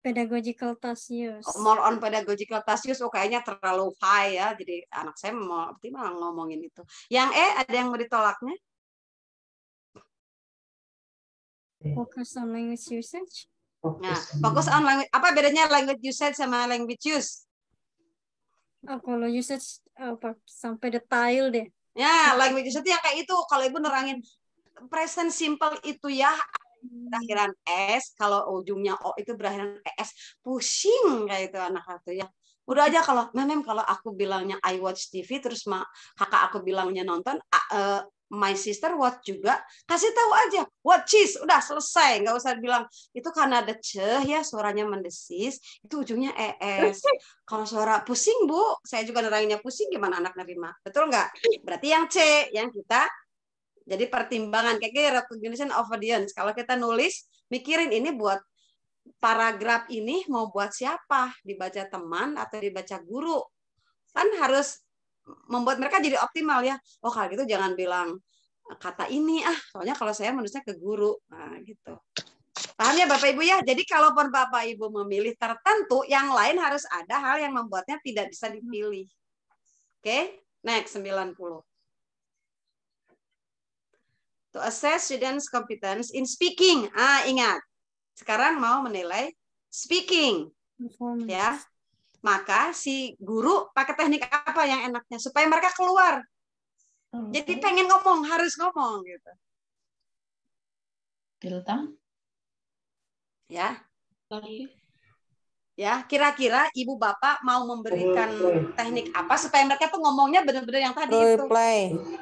Pedagogical task use. More on pedagogical task use, kayaknya terlalu high ya. Jadi anak saya mau optimal ngomongin itu. Yang E, ada yang mau ditolaknya? Focus on language usage. Nah, fokus on language. Apa bedanya language usage sama language use? Kalau usage sampai detail deh. Ya, language usage yang kayak itu. Kalau Ibu nerangin present simple itu ya, berakhiran S, kalau ujungnya O itu berakhiran ES, pusing kayak itu anak itu ya. Udah aja kalau kalau aku bilangnya I watch TV, terus kakak aku bilangnya nonton, my sister watch juga, kasih tahu aja what cheese, udah selesai, nggak usah bilang itu karena ada ceh ya, suaranya mendesis, itu ujungnya ES. Kalau suara pusing Bu, saya juga neranginnya pusing, gimana anak nerima, betul nggak? Berarti yang C, yang kita jadi pertimbangan kayak recognition of audience. Kalau kita nulis, mikirin ini buat paragraf ini mau buat siapa? Dibaca teman atau dibaca guru? Kan harus membuat mereka jadi optimal ya. Oh, kalau gitu jangan bilang kata ini soalnya kalau saya menulisnya ke guru. Nah, gitu. Paham ya Bapak Ibu ya? Jadi kalaupun Bapak Ibu memilih tertentu, yang lain harus ada hal yang membuatnya tidak bisa dipilih. Oke? Next 90. To assess students' competence in speaking. Ingat. Sekarang mau menilai speaking. Ya. Maka si guru pakai teknik apa yang enaknya supaya mereka keluar. Jadi pengen ngomong, harus ngomong gitu. Delta. Ya. Ya, kira-kira ibu bapak mau memberikan teknik apa supaya mereka tuh ngomongnya benar-benar yang tadi itu.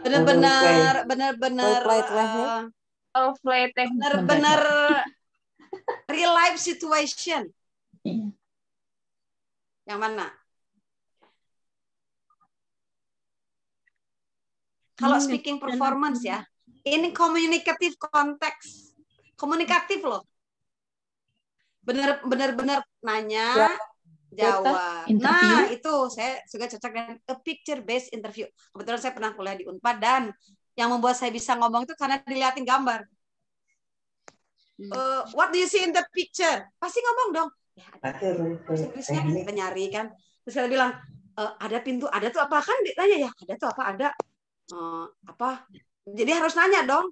Benar-benar benar-benar real life situation. Yang mana? Kalau speaking performance ya, ini communicative context. Komunikatif loh. Benar-benar nanya, jawab. Nah, itu saya juga cocok dengan a picture based interview. Kebetulan saya pernah kuliah di Unpad, dan yang membuat saya bisa ngomong itu karena dilihatin gambar. What do you see in the picture? Pasti ngomong dong. Ya, Inggrisnya kita nyari kan. Terus kita bilang, ada pintu, ada tuh apa? Kan ditanya ya, ada tuh apa? Ada apa? Jadi harus nanya dong.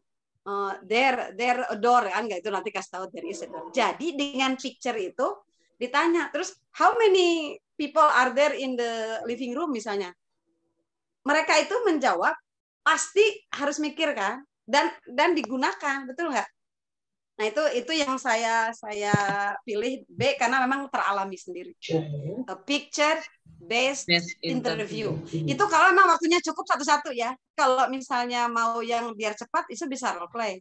There a door kan, nggak itu nanti kasih tahu there is a door. Jadi dengan picture itu ditanya, terus how many people are there in the living room misalnya. Mereka itu menjawab pasti harus mikir kan, dan digunakan, betul nggak? Nah, itu yang saya pilih B karena memang teralami sendiri. A picture based interview. Itu kalau memang waktunya cukup satu-satu ya. Kalau misalnya mau yang biar cepat, itu bisa role play.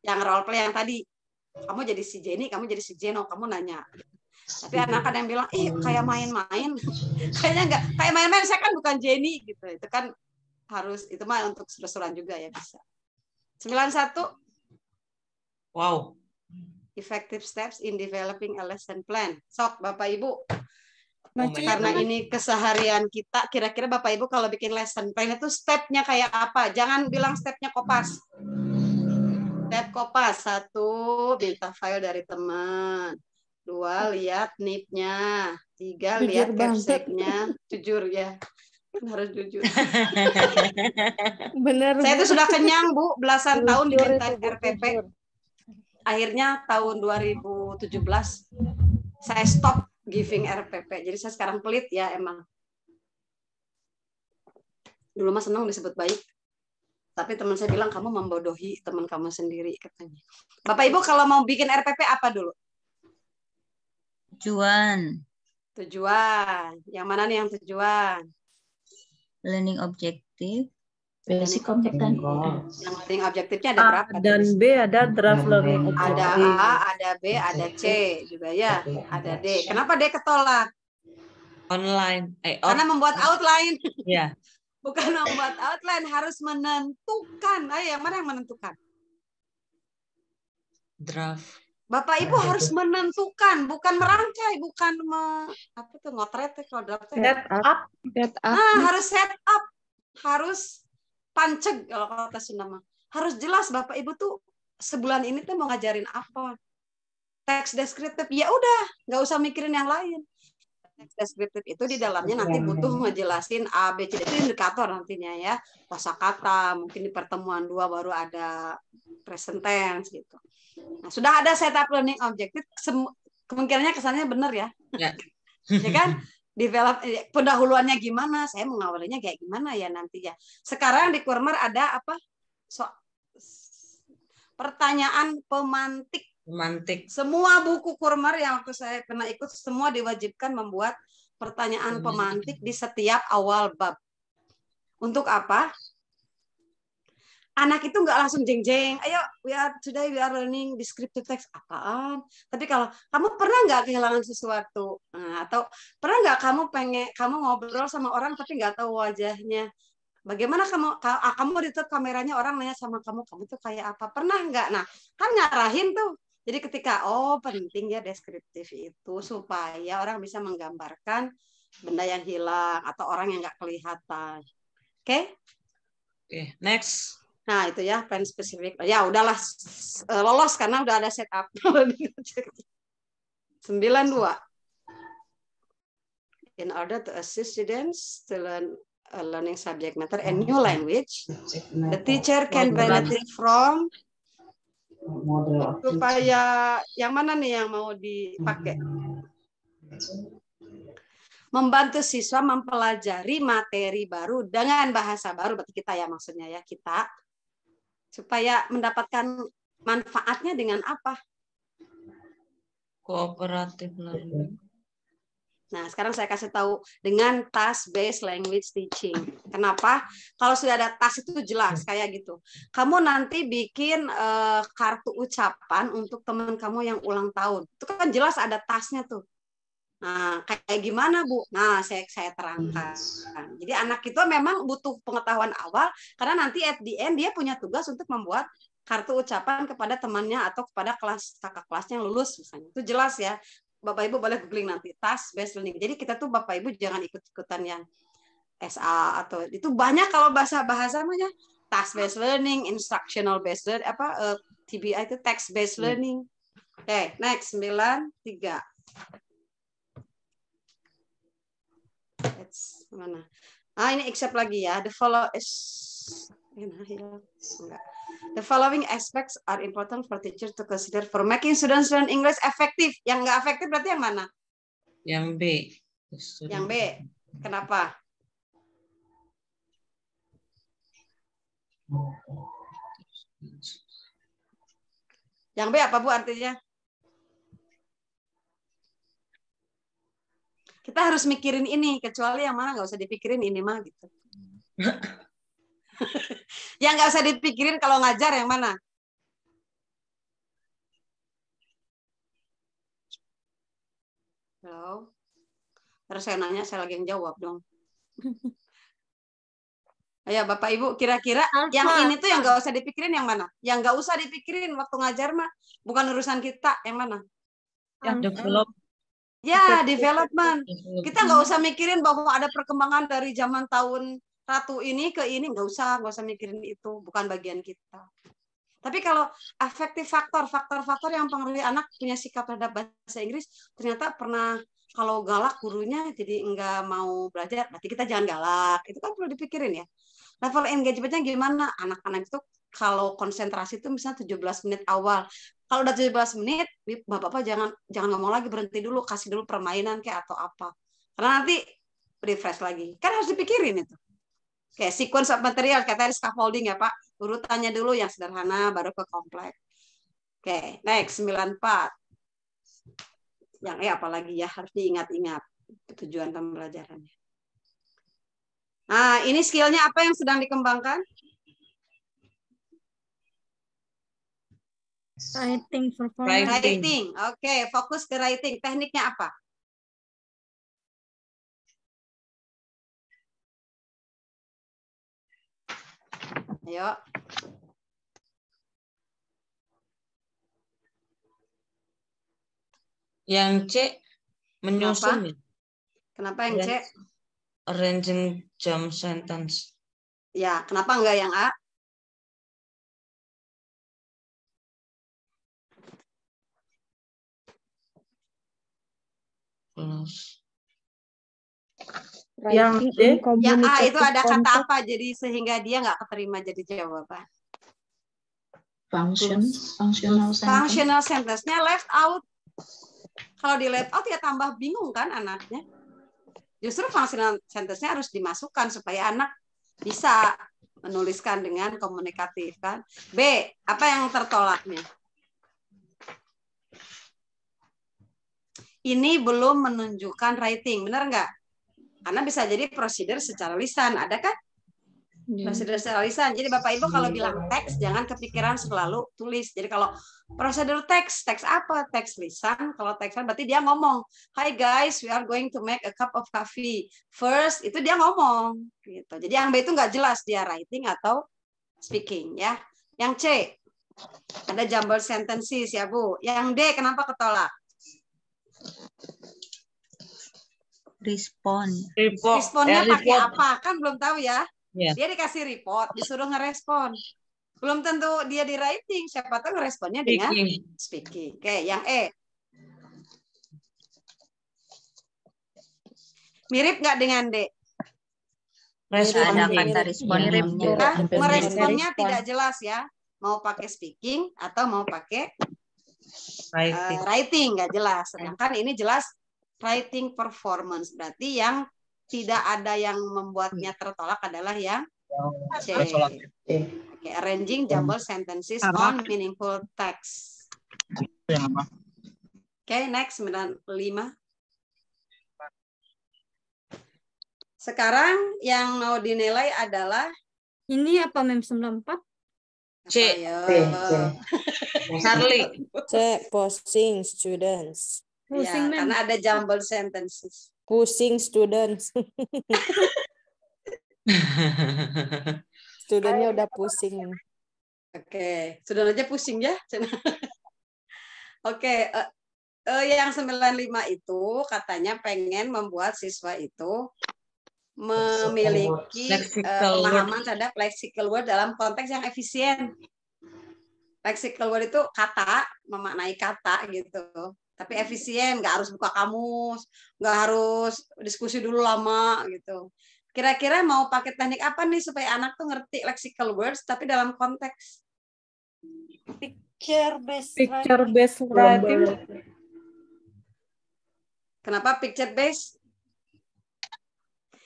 Yang role play yang tadi, kamu jadi si Jenny, kamu jadi si Jeno, kamu nanya. Tapi anak ada yang bilang, kayak main-main. Kayaknya enggak, kayak main-main, saya kan bukan Jenny gitu. Itu kan harus, itu mah untuk seru-seruan juga ya bisa. 91. Wow. Effective steps in developing a lesson plan. Sok Bapak Ibu. Bacanya Karena ini keseharian kita, kira-kira Bapak Ibu kalau bikin lesson plan itu stepnya kayak apa? Jangan bilang stepnya kopas. Step kopas. 1, minta file dari teman. 2, lihat NIP-nya. 3, lihat capsek-nya. Jujur ya. Kan harus jujur. Benar. Saya itu sudah kenyang, Bu. Belasan tahun Jujur diminta itu, Bu, RPP. jujur. Akhirnya tahun 2017 saya stop giving RPP. Jadi saya sekarang pelit ya emang. Dulu mah senang disebut baik. Tapi teman saya bilang kamu membodohi teman kamu sendiri katanya. Bapak Ibu kalau mau bikin RPP apa dulu? Tujuan. Tujuan. Yang mana nih yang tujuan? Learning objective. Basic kompetensi. Yang learning objektifnya ada berapa? A dan B ada draft learning Ada objective. A, ada B, ada C juga ya. Ada D. Kenapa D ketolak? Online. Karena membuat outline. Ya. Bukan membuat outline, harus menentukan. Ayo, yang mana yang menentukan? Draft. Bapak Ibu harus menentukan, bukan merangkai, bukan apa tuh ngotret kalau draft. Set up. Harus set up, harus panceg kalau kata Sunda mah. Harus jelas Bapak Ibu tuh sebulan ini tuh mau ngajarin apa. Teks deskriptif, ya udah, nggak usah mikirin yang lain. Teks deskriptif itu di dalamnya nanti butuh ngejelasin A, B, C, itu indikator nantinya ya. Kosakata, mungkin di pertemuan 2 baru ada present tense gitu. Nah, sudah ada setup learning objective, kemungkinannya kesannya benar ya. Ya. Ya kan? Develop pendahuluannya gimana? Saya mengawalinya kayak gimana ya nanti ya. Sekarang di Kurmer ada apa? Pertanyaan pemantik. Pemantik. Semua buku Kurmer yang waktu saya pernah ikut semua diwajibkan membuat pertanyaan pemantik di setiap awal bab. Untuk apa? Anak itu nggak langsung jeng-jeng, ayo today we are learning descriptive text. Apaan? Tapi kalau kamu pernah nggak kehilangan sesuatu, atau pernah nggak kamu ngobrol sama orang tapi nggak tahu wajahnya, bagaimana kamu ditutup kameranya, orang nanya sama kamu tuh kayak apa? Pernah nggak? Nah, kan ngarahin tuh. Jadi ketika penting ya deskriptif itu supaya orang bisa menggambarkan benda yang hilang atau orang yang nggak kelihatan. Oke? Oke, next. Nah, itu ya plan spesifik. Ya, udahlah lolos karena udah ada setup. 92. In order to assist students to learn a learning subject matter and new language, the teacher can benefit from supaya yang mana nih yang mau dipakai? Membantu siswa mempelajari materi baru dengan bahasa baru, berarti kita ya maksudnya ya kita. Supaya mendapatkan manfaatnya dengan apa? Cooperative learning. Nah, sekarang saya kasih tahu dengan task-based language teaching. Kenapa? Kalau sudah ada task itu jelas kayak gitu. Kamu nanti bikin kartu ucapan untuk teman kamu yang ulang tahun. Itu kan jelas ada tasknya tuh. Nah, kayak gimana, Bu? Nah, saya terangkan. Jadi anak itu memang butuh pengetahuan awal karena nanti at the end dia punya tugas untuk membuat kartu ucapan kepada temannya atau kepada kakak kelasnya yang lulus misalnya. Itu jelas ya. Bapak Ibu boleh googling nanti task based learning. Jadi kita tuh Bapak Ibu jangan ikut-ikutan yang SA atau itu banyak kalau bahasa namanya task based learning, instructional based learning, TBI itu text based learning. Oke, next 93. Mana? Ini except lagi ya. The following aspects are important for teachers to consider for making students learn English effective. Yang nggak efektif berarti yang mana? Yang B. Yang B. Kenapa? Yang B apa Bu artinya? Kita harus mikirin ini, kecuali yang mana nggak usah dipikirin ini mah gitu. Yang nggak usah dipikirin kalau ngajar yang mana? Halo. Terus saya nanya, saya lagi yang jawab dong. Ayo Bapak Ibu, kira-kira yang ini tuh yang nggak usah dipikirin yang mana? Yang nggak usah dipikirin waktu ngajar mah bukan urusan kita, yang mana? Yang develop. Ya, development. Kita nggak usah mikirin bahwa ada perkembangan dari zaman tahun ratu ini ke ini, nggak usah mikirin itu, bukan bagian kita. Tapi kalau affective faktor yang mempengaruhi anak punya sikap terhadap bahasa Inggris, ternyata pernah kalau galak gurunya jadi nggak mau belajar, berarti kita jangan galak. Itu kan perlu dipikirin ya. Level engagement-nya gimana? Anak-anak itu kalau konsentrasi itu misalnya 17 menit awal. Kalau udah 17 menit, Bapak-bapak jangan ngomong lagi, berhenti dulu, kasih dulu permainan kayak atau apa. Karena nanti refresh lagi. Kan harus dipikirin itu. Kayak sequence of material, kayak tadi scaffolding ya Pak. Urutannya dulu yang sederhana, baru ke kompleks. Oke, next 94. Yang apalagi ya, harus diingat-ingat tujuan pembelajarannya. Nah, ini skillnya apa yang sedang dikembangkan? Writing performance. Writing. Oke, fokus ke writing. Tekniknya apa? Ayo. Yang C menyusun. Kenapa yang C? Arranging jump sentence. Ya, kenapa enggak yang A? Plus. Yang D, yang A itu ada kata apa jadi sehingga dia nggak keterima jadi jawaban? Functional sentence-nya left out. Kalau di left out ya tambah bingung kan anaknya. Justru functional sentence-nya harus dimasukkan supaya anak bisa menuliskan dengan komunikatif kan. B, apa yang tertolaknya? Ini belum menunjukkan writing, benar nggak? Karena bisa jadi prosedur secara lisan, ada kan? Prosedur secara lisan. Jadi Bapak Ibu kalau bilang teks, jangan kepikiran selalu tulis. Jadi kalau prosedur teks apa? Teks lisan. Kalau teks berarti dia ngomong, "Hi guys, we are going to make a cup of coffee." First, itu dia ngomong. Gitu. Jadi yang B itu nggak jelas dia writing atau speaking ya. Yang C, ada jumble sentences ya Bu. Yang D, kenapa ketolak? Responnya pakai apa? Kan belum tahu ya. Dia dikasih report, disuruh ngerespon. Belum tentu dia di writing, siapa tahu ngeresponnya dengan speaking. Oke, yang E. Mirip nggak dengan D? Meresponnya tidak jelas ya. Mau pakai speaking atau mau pakai writing, nggak jelas. Sedangkan ini jelas writing performance. Berarti yang tidak ada yang membuatnya tertolak adalah yang C. Okay, arranging jumble sentences on meaningful text. Okay, next 95. Sekarang yang mau dinilai adalah ini apa Mem 94? C. Charlie. C. Pushing students. Ya, karena ada jumble sentences. Pushing students. Studentnya udah pusing. Oke, sudah aja pusing ya. Oke, yang 95 itu katanya pengen membuat siswa itu memiliki pemahaman terhadap lexical word dalam konteks yang efisien. Lexical word itu kata, memaknai kata gitu. Tapi efisien, nggak harus buka kamus, nggak harus diskusi dulu lama gitu. Kira-kira mau pakai teknik apa nih supaya anak tuh ngerti lexical words tapi dalam konteks? Picture based writing. Kenapa picture based?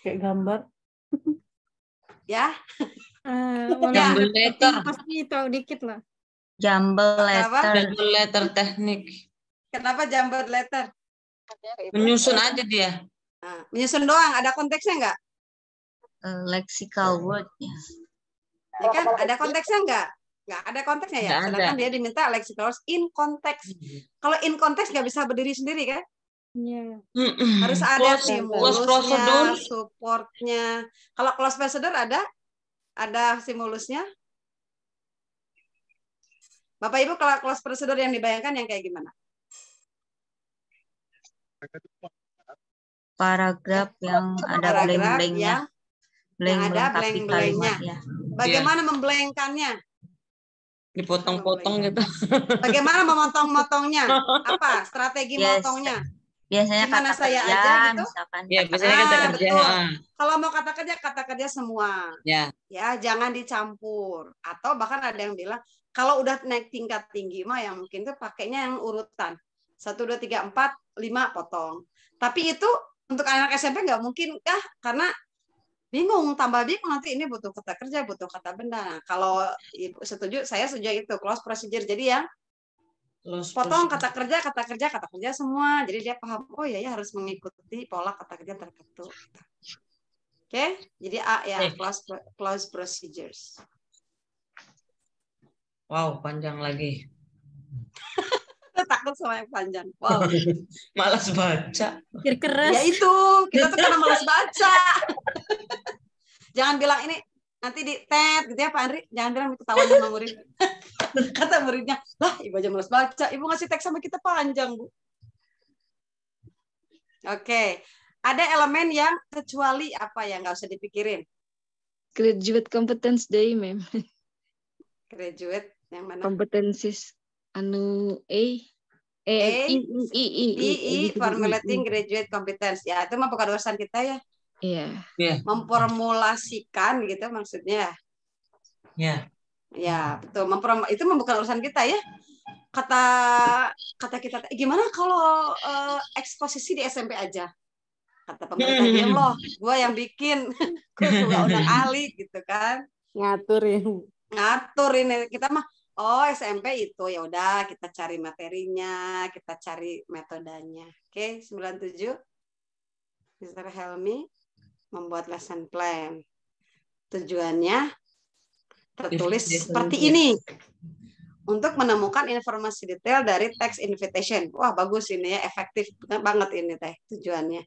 Kayak gambar. Ya. Jumble letter. Pasti tahu dikit lah. Jumble letter teknik. Kenapa jumble letter? Menyusun aja dia. Nah, menyusun doang, ada konteksnya nggak? Lexical word-nya. Ya kan, ada konteksnya nggak? Nggak ada konteksnya ya. Sedangkan dia diminta lexical words in context. Kalau in context nggak bisa berdiri sendiri kan? Ya. Harus ada Close stimulusnya, procedure. supportnya. Kalau close procedure ada stimulusnya. Bapak Ibu, kalau close procedure yang dibayangkan yang kayak gimana? Paragraf yang ada Paragraf blank-blanknya. yang Blank ada melengkapi blank-blanknya. kalimatnya. Bagaimana memblengkannya? Dipotong-potong gitu. Bagaimana memotong-motongnya? Apa strategi Yes. motongnya? Biasanya Gimana kata saya kerja, aja gitu? misalkan. Ya, biasanya kata kerja. Betul. ah. Kalau mau kata kerja semua. Ya. Ya, jangan dicampur. Atau bahkan ada yang bilang, kalau udah naik tingkat tinggi mah yang mungkin tuh pakainya yang urutan. 1, 2, 3, 4, 5 potong. Tapi itu untuk anak SMP nggak mungkin kah? Karena bingung, tambah bingung nanti ini butuh kata kerja, butuh kata benda. Nah, kalau Ibu setuju, saya setuju itu close procedure. Jadi yang potong kata kerja semua. Jadi dia paham, oh ya harus mengikuti pola kata kerja tertentu. Oke, jadi A ya, close procedures. Wow, panjang lagi. Takut sama yang panjang. Wow. Malas baca. Pikir keras. Ya itu, kita tuh karena malas baca. Jangan bilang ini nanti di tet gitu ya Pak Andri. Jangan bilang ketahuan sama murid. Kata muridnya, lah Ibu aja malas baca. Ibu ngasih teks sama kita panjang, Bu. Oke. Ada elemen yang kecuali apa yang nggak usah dipikirin? Graduate competence day, ma'am. Graduate yang mana? Competencies anu I, formulating graduate competence. Ya, itu mah bukan urusan kita ya. Iya. Memformulasikan gitu maksudnya. Ya. Ya, betul. Itu mah bukan urusan kita ya. Kata kita, gimana kalau eksposisi di SMP aja? Kata pemerintah, diam loh, gue yang bikin, gue juga undang ahli gitu kan. Ngatur ini kita mah, oh SMP itu ya udah kita cari materinya, kita cari metodenya. Oke, 97. Mr. Helmi membuat lesson plan. Tujuannya tertulis seperti ini. Untuk menemukan informasi detail dari text invitation. Wah, bagus ini ya, efektif banget ini teh tujuannya.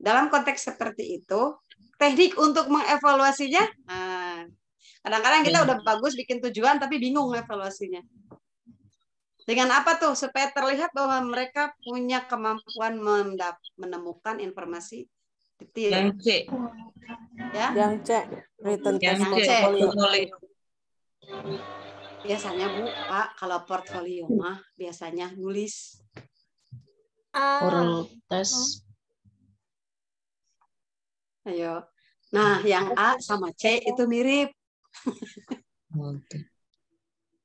Dalam konteks seperti itu, teknik untuk mengevaluasinya, kadang-kadang kita udah bagus bikin tujuan tapi bingung evaluasinya. Dengan apa tuh? Supaya terlihat bahwa mereka punya kemampuan menemukan informasi detail. Yang C. Ya? Yang C, written test Yang C. portfolio. Biasanya Bu, Pak, kalau portfolio mah biasanya nulis. Oral test. Ayo. Nah, yang A sama C itu mirip.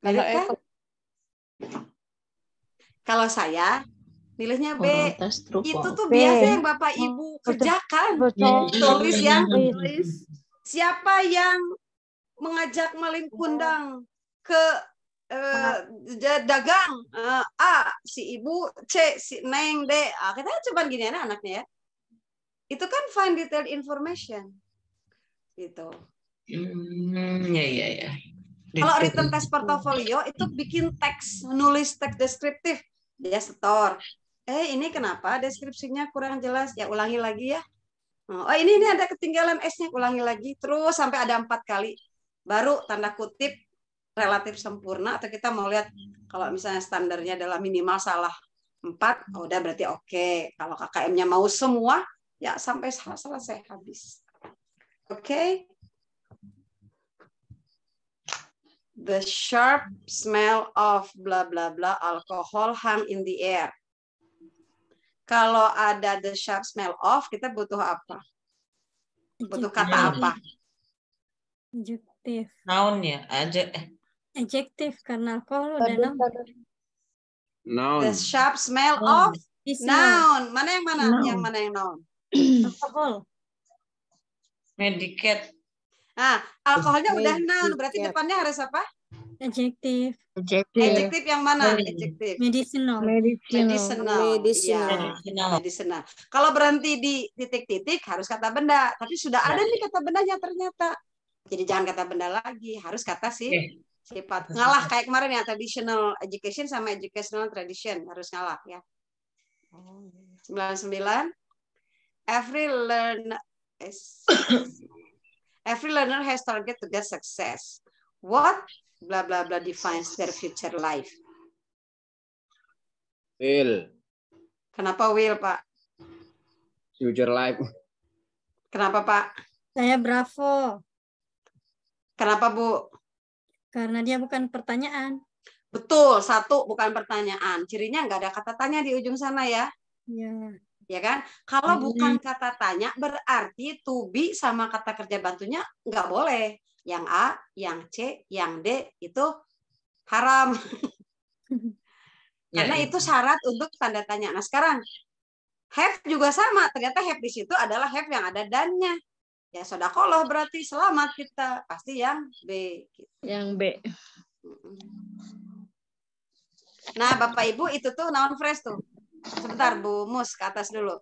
Mirip kan? Kalau saya nilainya B. Itu tuh biasa yang Bapak Ibu kerjakan. Tulis yang siapa yang mengajak maling kundang ke dagang, A si ibu, C si Neng, D. Kita coba gini anaknya ya. Itu kan find detailed information. Gitu. Ya. Kalau written test portfolio itu bikin teks, nulis teks deskriptif. Dia setor. Ini kenapa deskripsinya kurang jelas? Ya ulangi lagi ya. Oh ini ada ketinggalan S-nya, ulangi lagi. Terus sampai ada 4 kali. Baru tanda kutip relatif sempurna, atau kita mau lihat kalau misalnya standarnya adalah minimal salah 4, udah berarti oke. Kalau KKM-nya mau semua, ya sampai selesai habis. Oke. The sharp smell of bla bla bla alcohol hung in the air. Kalau ada the sharp smell of, kita butuh apa? Butuh kata apa? Adjektif. Noun ya, Adjektif karena alkohol udah noun. Noun. The sharp smell of noun. Mana yang mana? Yang mana yang noun? Alkohol. Medicate. Nah, alkoholnya udah noun, berarti depannya harus apa? Adjektif. Adjektif yang mana? Adjektif. Medicinal. Medicinal. Kalau berhenti di titik-titik harus kata benda, tapi sudah ada nih kata bendanya ternyata. Jadi jangan kata benda lagi, harus kata sifat. Ngalah kayak kemarin ya, traditional education sama educational tradition harus ngalah ya. 99. Every learner has target to get success. What blah blah blah defines their future life? Will. Kenapa will, Pak? Future life. Kenapa, Pak? Saya Bravo. Kenapa, Bu? Karena dia bukan pertanyaan. Betul, 1 bukan pertanyaan. Cirinya nggak ada kata tanya di ujung sana ya. Ya. Ya kan? Kalau bukan kata tanya berarti to be sama kata kerja bantunya nggak boleh. Yang A, yang C, yang D itu haram. Karena itu syarat untuk tanda tanya. Nah sekarang have juga sama. Ternyata have di situ adalah have yang ada dannya. Ya sodaqallah berarti selamat kita. Pasti yang B. Yang B. Nah Bapak Ibu itu tuh noun phrase tuh. Sebentar Bu Mus ke atas dulu.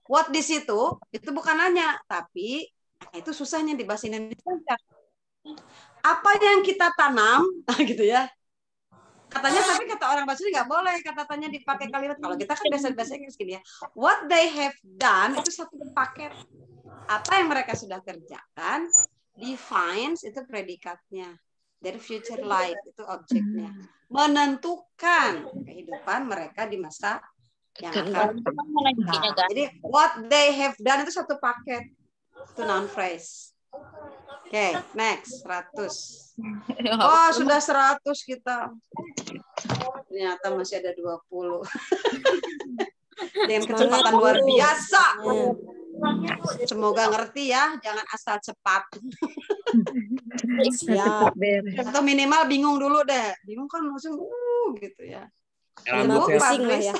What di situ itu bukan nanya. Tapi itu susahnya di bahasa Indonesia. Apa yang kita tanam gitu ya. Katanya tapi kata orang bahasa nggak boleh kata tanya dipakai kalimat. Kalau kita kan bahasa Inggris gini ya. What they have done itu satu paket. Apa yang mereka sudah kerjakan defines itu predikatnya. Their future life itu objeknya. Menentukan kehidupan mereka di masa yang akan datang. Jadi what they have done itu satu paket. Itu noun phrase. Oke, next 100. Oh, sudah 100 kita. Ternyata masih ada 20. Dengan kecepatan luar biasa. Semoga ngerti ya, jangan asal cepat. Siap. Atau minimal bingung dulu deh. Bingung kan langsung gitu ya. Minimal pusing lah ya.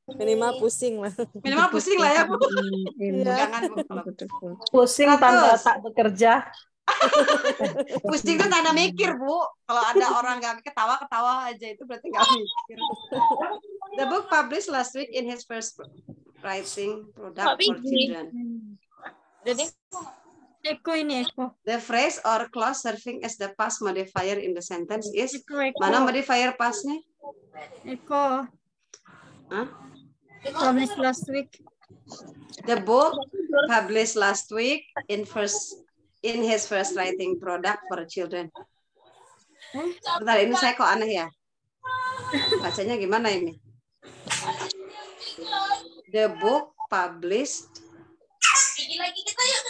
Minimal pusing lah. Minimal pusing lah ya, Bu. Jangan Bu. Pusing tanda tak bekerja. Pusing itu tanda mikir, Bu. Kalau ada orang nggak ketawa-ketawa aja itu berarti nggak mikir. The book published last week in his first writing product for children. Jadi Eko ini Eko. The phrase or clause serving as the past modifier in the sentence is Eko. mana modifier pastnya? Eko. Huh? Published last week. The book published last week in his first writing product for children. Bentar, ini saya kok aneh ya? Bacanya gimana ini? The book published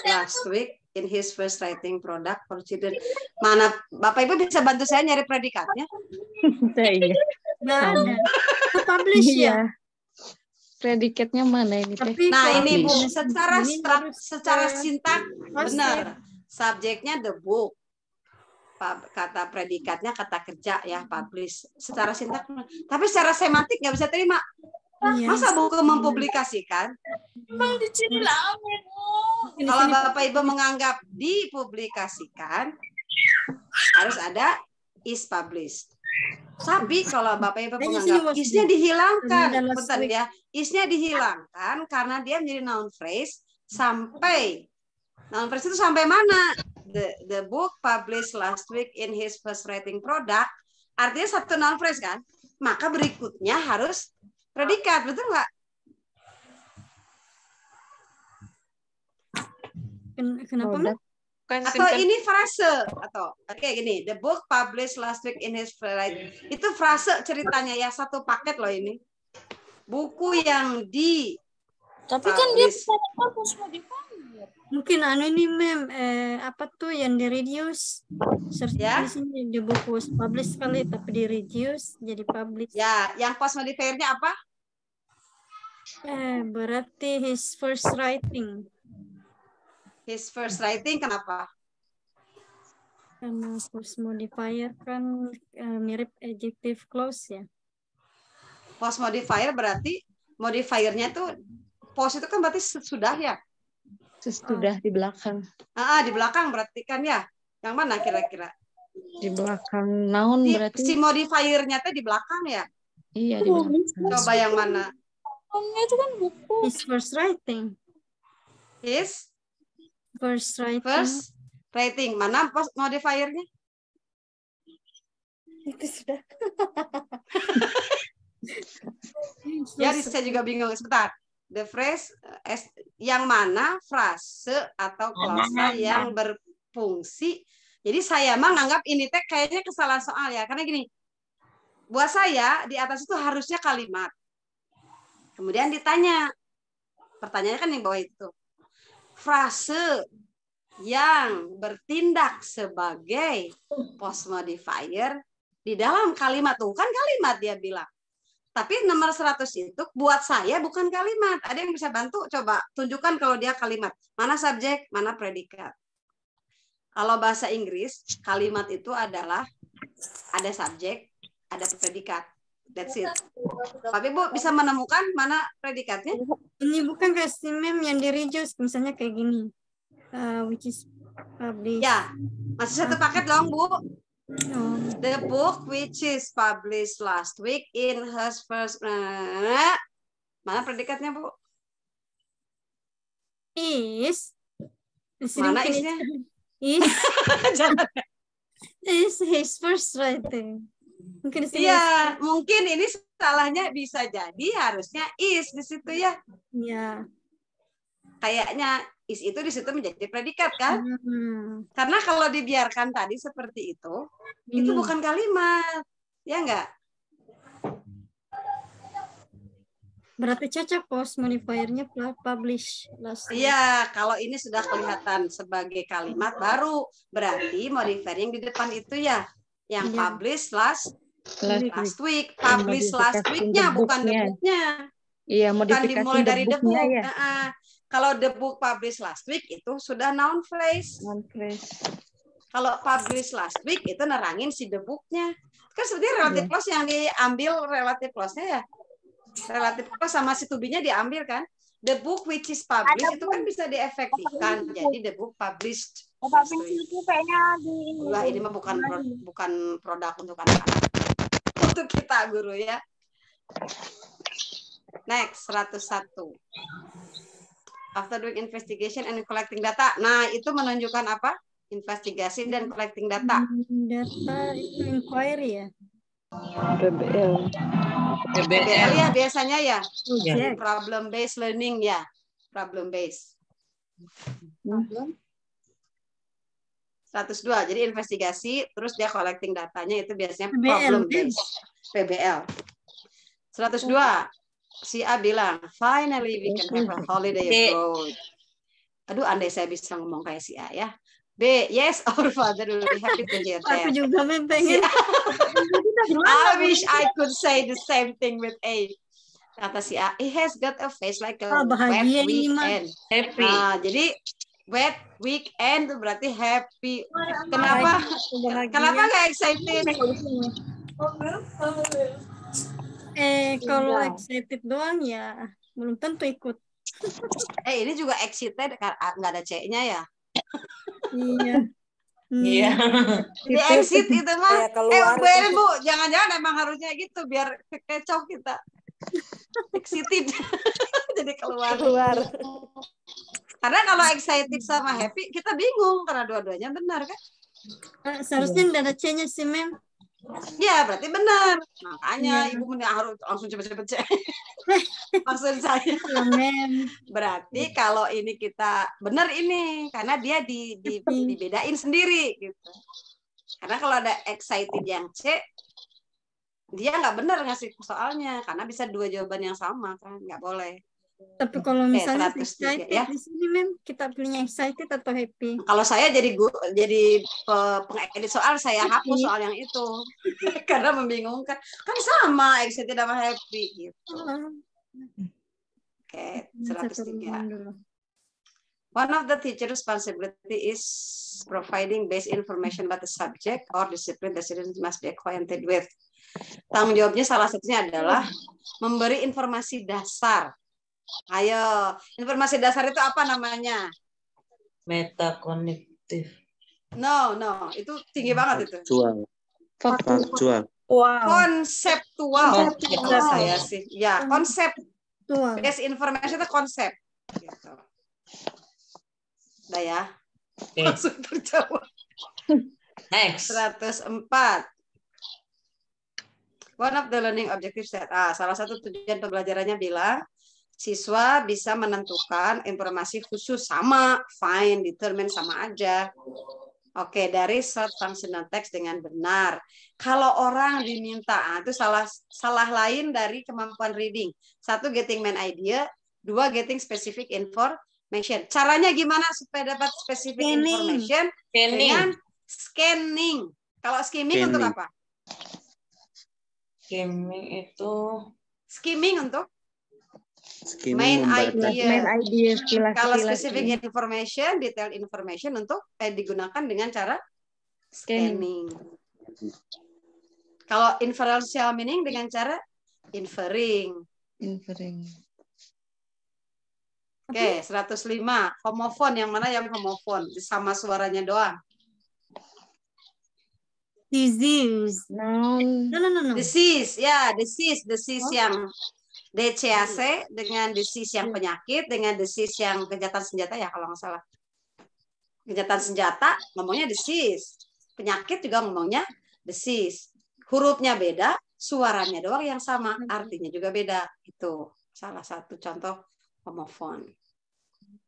last week in his first writing product for children. Mana Bapak Ibu bisa bantu saya nyari predikatnya? iya. Nggak ada. Publish ya. Predikatnya mana ini? Tapi Nah kalau ini Bu, ini secara sintak benar. Subjeknya the book. Kata predikatnya kata kerja ya, publish. Secara sintak. Tapi secara semantik nggak bisa terima. Iya. Masa buku mempublikasikan? Kalau Bapak Ibu menganggap dipublikasikan, harus ada is published. Tapi kalau Bapak Ibu menganggap isnya dihilangkan, bentar ya, isnya dihilangkan karena dia menjadi noun phrase sampai noun phrase itu sampai mana? The book published last week in his first writing product, artinya satu noun phrase kan? Maka berikutnya harus predikat, betul nggak? Kenapa Mbak? Atau ini frase atau oke gini, the book published last week in his writing. Itu frase ceritanya ya, satu paket loh ini. Buku yang di Tapi kan dia harus modifier. Mungkin ini mem apa tuh yang di reduce Ya. di sini di buku publish sekali tapi di reduce jadi publish. Ya, yang post modifiernya apa? Berarti his first writing. His first writing kenapa? Karena post modifier kan mirip adjective clause ya. Post modifier berarti modifiernya tuh post itu kan berarti sesudah ya? Sesudah di belakang. Di belakang berarti kan ya? Yang mana kira-kira? Di belakang noun berarti. Si modifiernya tuh di belakang ya? Iya di belakang. Coba yang mana? Itu kan buku. His first writing. His First writing. first writing. Mana post modifiernya? Itu sudah. Jadi saya juga bingung. Sebentar. The phrase yang mana frase atau klausa yang berfungsi. Jadi saya mah nganggap ini teh kayaknya kesalahan soal ya. Karena gini, buat saya di atas itu harusnya kalimat. Kemudian ditanya. Pertanyaannya kan yang bawah itu. Frase yang bertindak sebagai post modifier di dalam kalimat tuh. Kan kalimat dia bilang. Tapi nomor 100 itu buat saya bukan kalimat. Ada yang bisa bantu? Coba tunjukkan kalau dia kalimat. Mana subjek, mana predikat. Kalau bahasa Inggris, kalimat itu adalah ada subjek, ada predikat. That's it. Tapi Bu bisa menemukan mana predikatnya? Ini bukan kasih mem yang di reduce, misalnya kayak gini. Which is published. Ya, masih satu paket dong Bu. No. The book which is published last week in her first... Mana predikatnya, Bu? Is. Mana isnya? Is his first writing. Mungkin iya, mungkin ini salahnya bisa jadi harusnya is di situ ya. Iya. Kayaknya is itu di situ menjadi predikat kan? Karena kalau dibiarkan tadi seperti itu bukan kalimat. Ya enggak? Berarti cocok post modifiernya publish last. Iya, kalau ini sudah kelihatan sebagai kalimat baru berarti modifier yang di depan itu ya yang publish last week. Publish last week-nya bukan the book-nya. Iya, bukan modifikasi dimulai dari the book. ya. Kalau the book published last week itu sudah noun phrase. Noun phrase. Kalau published last week itu nerangin si the book-nya. Kan sebenarnya relative clause yang diambil relative clause-nya ya. Relative clause sama si to be-nya diambil kan. The book which is published itu kan bisa diefektifkan. Jadi the book published. Wah, ini mah bukan produk untuk anak-anak. Untuk kita guru ya. Next, 101. After doing investigation and collecting data. Nah, itu menunjukkan apa? Investigasi dan collecting data. Data itu inquiry ya? PBL ya biasanya ya. Problem based learning ya. Problem based. 102. Jadi investigasi, terus dia collecting datanya itu biasanya problem based. PBL. 102. Si A bilang, finally we can have a holiday abroad. Aduh, andai saya bisa ngomong kayak si A ya. B, yes, our father will be happy to hear that. Aku juga pengen. I wish I could say the same thing with A. Kata si A, he has got a face like a wet weekend. Happy. Nah, jadi wet weekend itu berarti happy. Kenapa? Kenapa nggak excited? Kalau excited doang ya belum tentu ikut. Ini juga excited nggak ada C-nya ya? Iya. Iya. Jadi exit itu mah. Berin Bu, jangan-jangan emang harusnya gitu biar kecoh kita. Excited. Jadi keluar. Karena kalau excited sama happy kita bingung karena dua-duanya benar kan? Seharusnya tidak ada C-nya sih, Mem. Ya, berarti benar. Makanya Ibu harus langsung cepet-cepet cek. Maksud saya. Berarti kalau ini kita benar ini karena dia dibedain sendiri gitu. Karena kalau ada excited yang C, dia nggak benar ngasih soalnya karena bisa dua jawaban yang sama kan, nggak boleh. Tapi kalau misalnya excited ya. Di sini Mem, kita pilihnya excited atau happy? Kalau saya jadi pengedit soal, saya hapus soal yang itu karena membingungkan. Kan sama excited sama happy gitu. Oke, 103. One of the teacher responsibility is providing basic information about the subject or discipline the student must be acquainted with. Tanggung jawabnya salah satunya adalah memberi informasi dasar. Ayo, informasi dasar itu apa namanya? Metakognitif. No, itu tinggi banget itu. Faktual. Wow. Konseptual. Saya sih, ya konsep. Basic information itu konsep. Gitu. Udah ya. Langsung terjawab. Next. 104. One of the learning objectives set. Salah satu tujuan pembelajarannya bilang siswa bisa menentukan informasi khusus sama, find, determine sama aja. Oke, dari short functional text dengan benar. Kalau orang diminta, itu salah lain dari kemampuan reading. 1, getting main idea. 2, getting specific information. Caranya gimana supaya dapat specific information? Dengan scanning. Kalau skimming untuk apa? Skimming untuk main idea. Kalau specific information, detailed information untuk digunakan dengan cara scanning. Kalau inferential meaning dengan cara inferring. Oke, 105. Homofon, yang mana yang homofon? Sama suaranya doang. Disease. No. Disease, ya, disease yang DCAC dengan disease yang penyakit, dengan disease yang kejahatan senjata ya kalau nggak salah. Kejahatan senjata ngomongnya disease. Penyakit juga ngomongnya disease. Hurufnya beda, suaranya doang yang sama, artinya juga beda. Itu salah satu contoh homofon.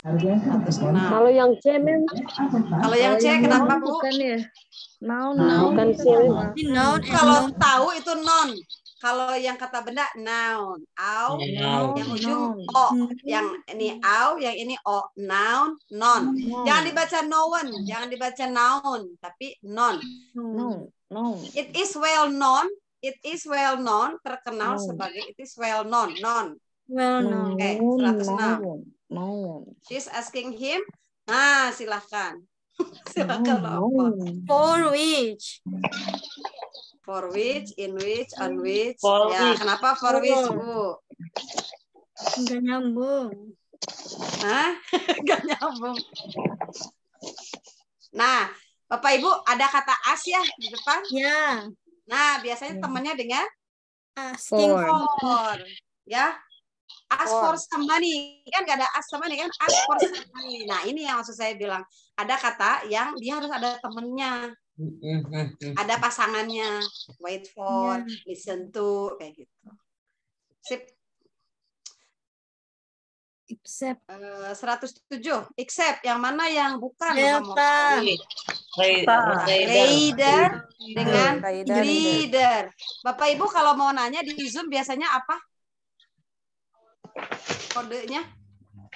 Kalau yang C, Mem? Kalau yang C kenapa, Bu? Bukan ya? Noun. Bukan C, Mem. Kalau tahu itu non. Kalau yang kata benda noun. Au, yang ujung o. Yang ini au, yang ini o. Noun, non. Jangan dibaca noun, jangan dibaca noun, tapi non. It is well known. It is well known, terkenal sebagai it is well known, non. Well known. Oke, 106. She's asking him. Silahkan. Silakan apa? For which? For which, in which, on which. For ya, which. kenapa for which, Bu? Enggak nyambung. Enggak nyambung. Nah, Bapak Ibu ada kata as ya di depan? Ya. Nah, biasanya temannya dengan Asking for. Ya. Ask for some money. Kan nggak ada ask some money kan? Ask for some money. Nah, ini yang maksud saya bilang. Ada kata yang dia harus ada temennya. Ada pasangannya. Wait for, listen to, kayak gitu. Sip. Except. 107. Except. Yang mana yang bukan? Reader dengan reader. Bapak Ibu kalau mau nanya di Zoom biasanya apa? Kodenya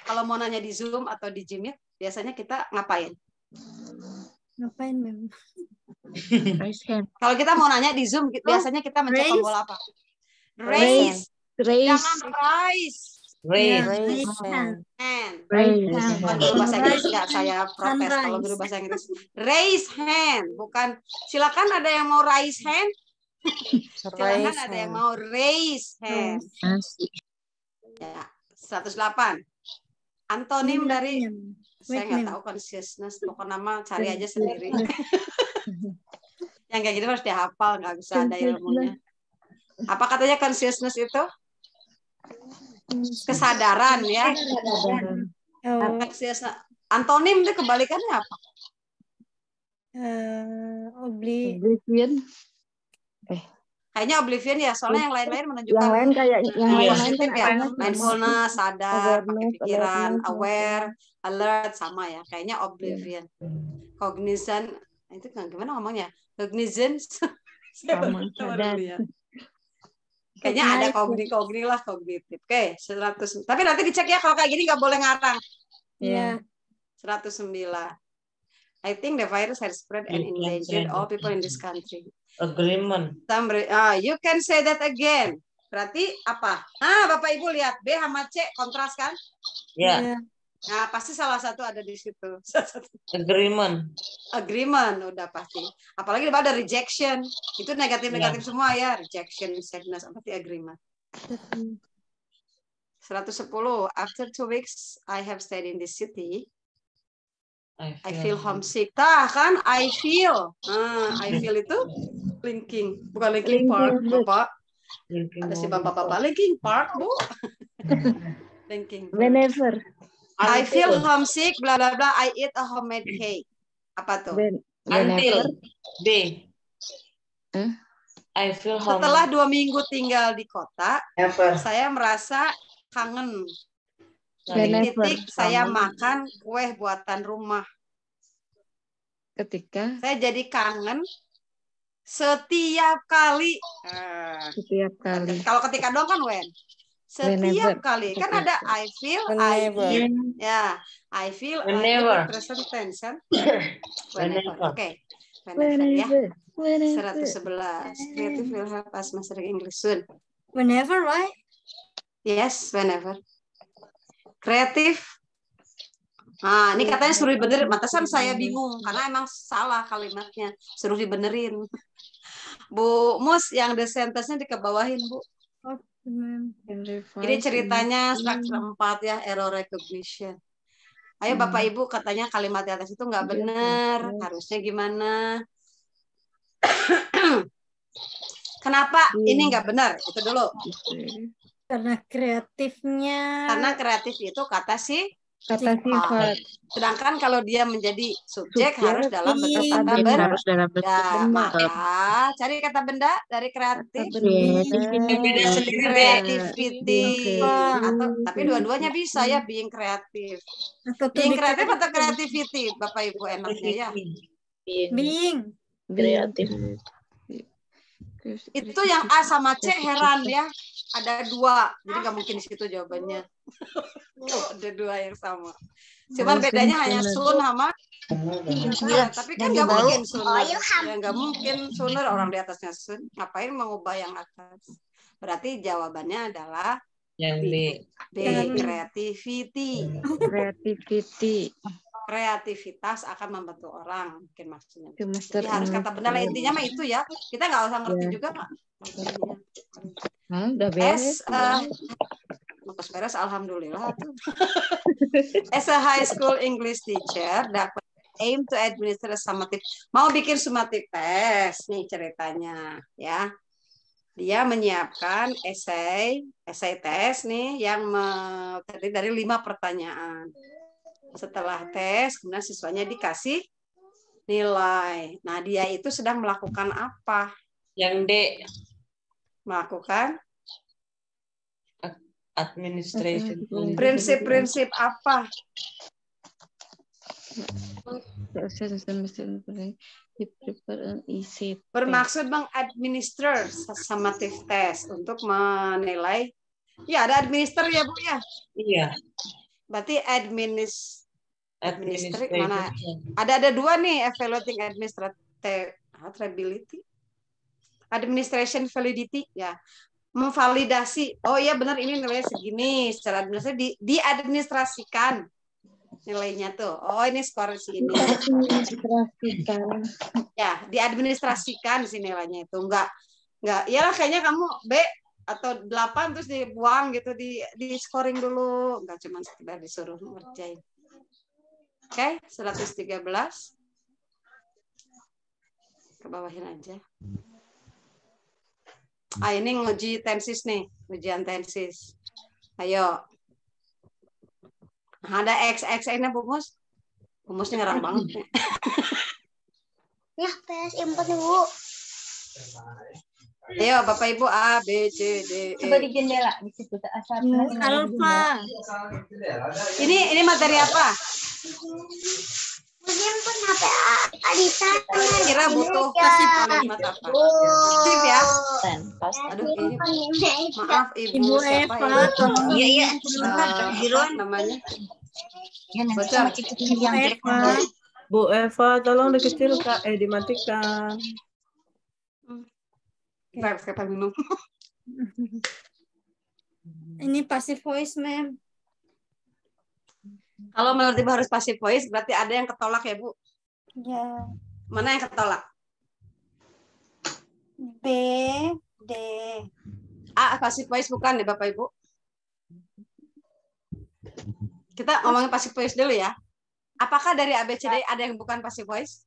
kalau mau nanya di Zoom atau di Jimit biasanya kita ngapain? Mem? Kalau kita mau nanya di Zoom biasanya kita mencet tombol apa? Raise. Jangan raise hand. Guru bahasa Inggris nggak saya protes kalau guru bahasa Inggris. Raise hand, bukan silakan ada yang mau raise hand. Silakan ada yang mau raise hand. Ya, 108. Antonim dari saya nggak tahu consciousness, pokoknya nama cari aja sendiri. Yang kayak gitu harus dihafal, nggak bisa ada ilmunya. Apa katanya consciousness itu? Kesadaran ya. Antonim itu kebalikannya apa? Oblivion. Kayaknya oblivion ya, soalnya yang lain-lain menunjukkan yang lain kayak yang positif ya. Mindfulness, sadar, pakai pikiran, aware, alert sama ya. Kayaknya oblivion. Cognizant, itu gimana ngomongnya? Cognizance. Sama, sadar. Kayaknya ada kogni lah, kognitif. Oke, 100. Tapi nanti dicek ya kalau kayak gini nggak boleh ngarang. Iya. 109. I think the virus has spread and endangered all people in this country. Agreement. You can say that again. Berarti apa? Bapak Ibu lihat B sama C kontras kan? Ya. Nah, pasti salah satu ada di situ. Agreement. Agreement udah pasti. Apalagi ada rejection. Itu negatif-negatif semua ya. Rejection, sadness, berarti agreement. 110. After 2 weeks I have stayed in this city. I feel homesick. Kan I feel. I feel itu linking, bukan linking park, Bapak. Ada si bapak-bapak linking park, Bu. Linking. Whenever I feel homesick, bla bla bla. I eat a homemade cake. Apa tuh? Until B. I feel hungry. Setelah 2 minggu tinggal di kota, Never. saya merasa kangen. Whenever. Titik saya makan kue buatan rumah. Ketika. Saya jadi kangen setiap kali. Setiap kali. Kalau ketika doang kan when. Setiap Whenever. kali. Kan ada I feel, Whenever. I eat. Ya, I feel, I Whenever. eat present tense kan. Whenever. Oke. Whenever ya. Whenever. 111. Creative will help us mastering English soon. Whenever, right? Yes, whenever. Kreatif. Nah, ini katanya suruh dibenerin. Mantesan saya bingung karena emang salah kalimatnya. Suruh dibenerin. Bu Mus, yang the sentence-nya dikebawahin, Bu. Ini ceritanya struktur 4 ya, error recognition. Ayo Bapak Ibu, katanya kalimat di atas itu nggak benar. Harusnya gimana? Kenapa ini nggak benar? Itu dulu. Karena kreatifnya. Karena kreatif itu kata Kata sifat. Sedangkan kalau dia menjadi subjek harus dalam bentuk kata Ini benda. harus dalam bentuk Maka cari kata benda dari kreatif. Beda sendiri, Creativity. Atau tapi dua-duanya bisa ya, being kreatif. Being kreatif atau creativity, Bapak Ibu enaknya ya. Being. kreatif. Itu yang A sama C heran ya. Ada 2, jadi nggak mungkin di situ jawabannya. Ada 2 yang sama. Cuman bedanya hanya sun sama. Tapi kan nggak mungkin sooner. Ya nggak mungkin sooner, orang di atasnya sun. Ngapain mengubah yang atas? Berarti jawabannya adalah yang B. Creativity. Kreativitas akan membantu orang, mungkin maksudnya. Jadi harus kata benar lah, intinya mah itu ya. Kita nggak usah ngerti juga nggak. Udah beres. Lepas beres, alhamdulillah. As a high school English teacher, dapat aim to administer a summative. Mau bikin summative test nih ceritanya, ya. Dia menyiapkan essay test nih yang terdiri dari 5 pertanyaan. Setelah tes, kemudian siswanya dikasih nilai. Nah, dia itu sedang melakukan apa? Yang D. Melakukan Administration. prinsip-prinsip apa? Bermaksud mengadminister summative test untuk menilai. Ya, ada administer ya, Bu ya? Iya. Berarti administrator mana? Ada 2 nih, evaluating administrability, administration validity ya, memvalidasi. Oh iya benar, ini nilainya segini, secara administrasi diadministrasikan nilainya tuh. Oh ini skor segini. Ya, diadministrasikan si nilainya itu. Enggak. Ya kayaknya kamu B atau 8 terus dibuang gitu, di scoring dulu, enggak cuma sekedar disuruh ngerjain. Oke, 113 ke bawahin aja. Ini nguji tensis nih, ujian tensis. Ayo. Ada XX-nya Bu Mus. Bu Mus ngerang banget. Ya, tes input nih Bu. Ayo Bapak Ibu A, B, C, D, E. Coba di jendela di situ asal. Alfa. Ini materi apa? Input HP Adita. Kira butuh kalimat apa? Sip ya. Aduh ini. Maaf Ibu siapa ya? Iya. Namanya. Bocor. Bu Eva, tolong dikecil Kak, dimatikan. Kita minum. Ini passive voice, ma'am. Kalau menurut Ibu harus passive voice, berarti ada yang ketolak ya, Bu? Ya. Mana yang ketolak? B, D. A, passive voice bukan nih, Bapak Ibu? Kita ngomongin passive voice dulu ya. Apakah dari ABCD ada yang bukan passive voice?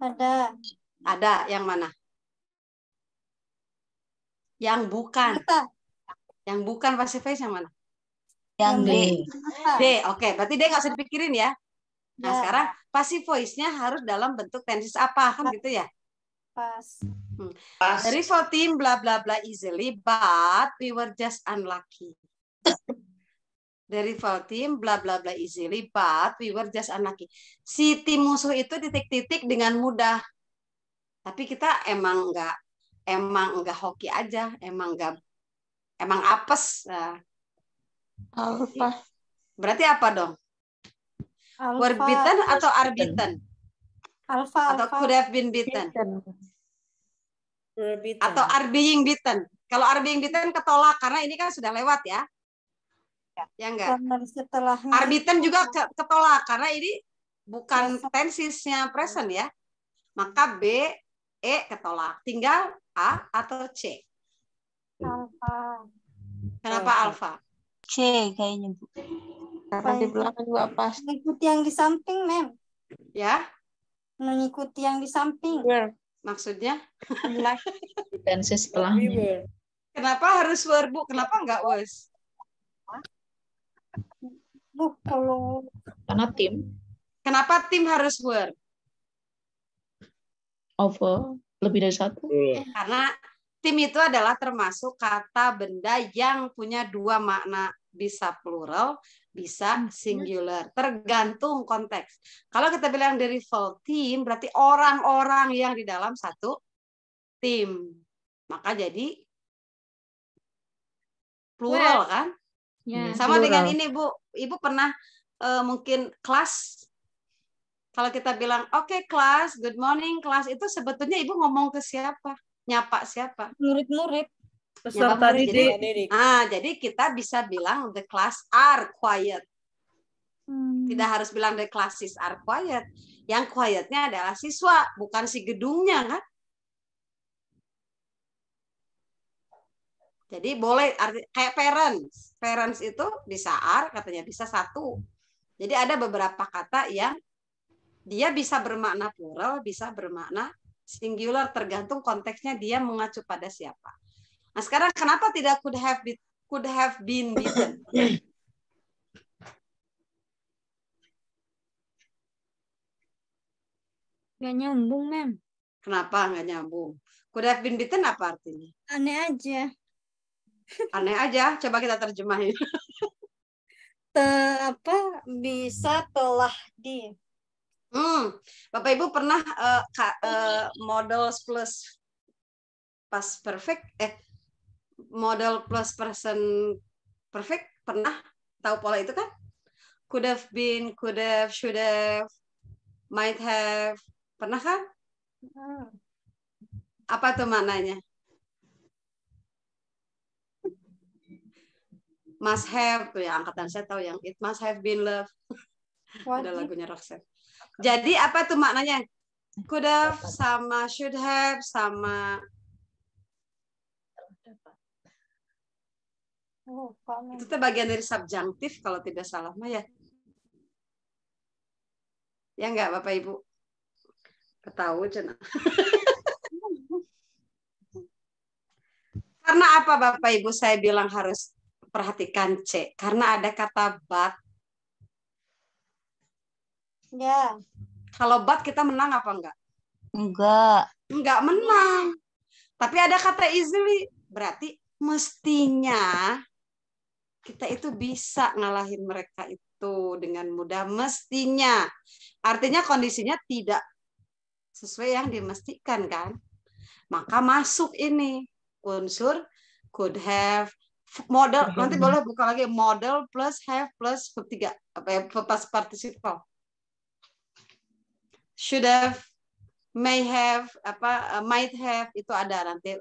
Ada. Ada, yang mana? Yang bukan. Yang bukan passive voice yang mana? Yang D. D, oke. Berarti D nggak usah dipikirin ya. Nah, sekarang passive voice-nya harus dalam bentuk tenses apa, kan gitu ya? Pas. Pas. The rival team blah blah blah easily, but we were just unlucky. The rival team blah blah blah easily, but we were just unlucky. Si tim musuh itu titik-titik dengan mudah. Tapi kita emang enggak hoki aja, emang apes. Nah. Alpha. Berarti apa dong? Were beaten atau are beaten? Atau could have been beaten? Atau are being beaten? Kalau are being beaten ketolak karena ini kan sudah lewat ya. Ya enggak? Setelahnya. Are beaten juga ketolak karena ini bukan tensesnya present ya. Maka B, E ketolak. Tinggal A atau C. Alpha. Kenapa alpha? C kayaknya, Bu. Karena di belakang juga pas. Mengikuti yang di samping, Mem. Ya, Mengikuti yang di samping. maksudnya? Tensi setelahnya. Kenapa harus were, Bu? Kenapa enggak was? Bu, kalau Karena tim. Kenapa tim harus were? Over. Lebih dari satu. Karena tim itu adalah termasuk kata benda yang punya dua makna. Bisa plural, bisa singular. Tergantung konteks. Kalau kita bilang the rival team, berarti orang-orang yang di dalam satu tim. Maka jadi plural kan? Ya. Sama Plural. dengan ini, Bu. Ibu pernah mungkin kelas. Kalau kita bilang, oke kelas, good morning kelas, itu sebetulnya Ibu ngomong ke siapa? Nyapa siapa? murid-murid. Peserta murid. didik. Jadi kita bisa bilang the class are quiet. Tidak harus bilang the classes are quiet. Yang quietnya adalah siswa, bukan si gedungnya kan? Jadi boleh kayak parents. Parents itu bisa are, katanya bisa satu. Jadi ada beberapa kata yang dia bisa bermakna plural, bisa bermakna singular, tergantung konteksnya dia mengacu pada siapa. Nah, sekarang kenapa tidak could have been beaten? Gak nyambung, Mem. Kenapa nggak nyambung? Could have been beaten apa artinya? Aneh aja. Aneh aja. Coba kita terjemahin. Bisa telah di. Bapak Ibu pernah models plus past perfect, model plus present perfect, pernah tahu pola itu kan? Could have been, could have, should have, might have, pernah kan? Apa tuh maknanya? Must have tuh ya, angkatan saya tahu yang it must have been love. Ada lagunya Roxette. Jadi apa tuh maknanya? Could have sama should have sama itu tuh bagian dari subjunctif kalau tidak salah mah ya. Ya enggak Bapak Ibu? Ketahu cina. Karena apa Bapak Ibu saya bilang harus perhatikan C? Karena ada kata but. Ya. Kalau but kita menang apa enggak? Enggak. Enggak menang. Tapi ada kata easily. Berarti mestinya kita itu bisa ngalahin mereka itu dengan mudah. Mestinya. Artinya kondisinya tidak sesuai yang dimestikan kan. Maka masuk ini. Unsur could have. Model. Nanti boleh buka lagi. Model plus have plus verb 3. Apa ya? Past participle. Should have, may have, might have, itu ada nanti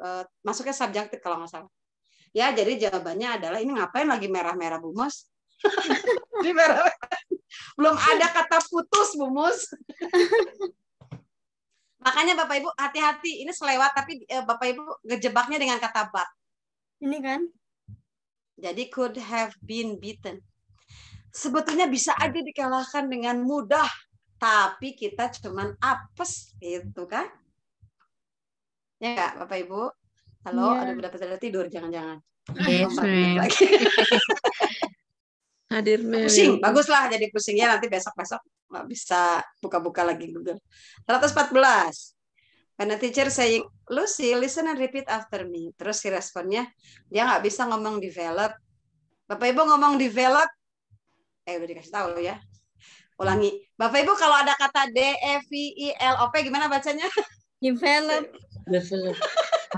masuknya subjektif kalau nggak salah. Ya, jadi jawabannya adalah ini ngapain lagi merah-merah Bu Mus? Ini merah. Belum ada kata putus Bu Mus. Makanya Bapak Ibu hati-hati, ini selewat tapi Bapak Ibu ngejebaknya dengan kata but. Ini kan? Jadi could have been beaten. Sebetulnya bisa aja dikalahkan dengan mudah. Tapi kita cuman apes gitu kan? Ya nggak Bapak Ibu? Halo, ada beberapa tidur jangan-jangan. Yes, ma'am. Hadir, ma'am. Pusing, baguslah jadi pusingnya nanti besok-besok nggak bisa buka-buka lagi Google. 114. When the teacher saying, Lucy, listen and repeat after me. Terus si responnya, dia nggak bisa ngomong develop. Bapak Ibu ngomong develop, udah dikasih tahu ya. Ulangi. Bapak Ibu kalau ada kata D-E-V-E-L-O-P gimana bacanya? Develop.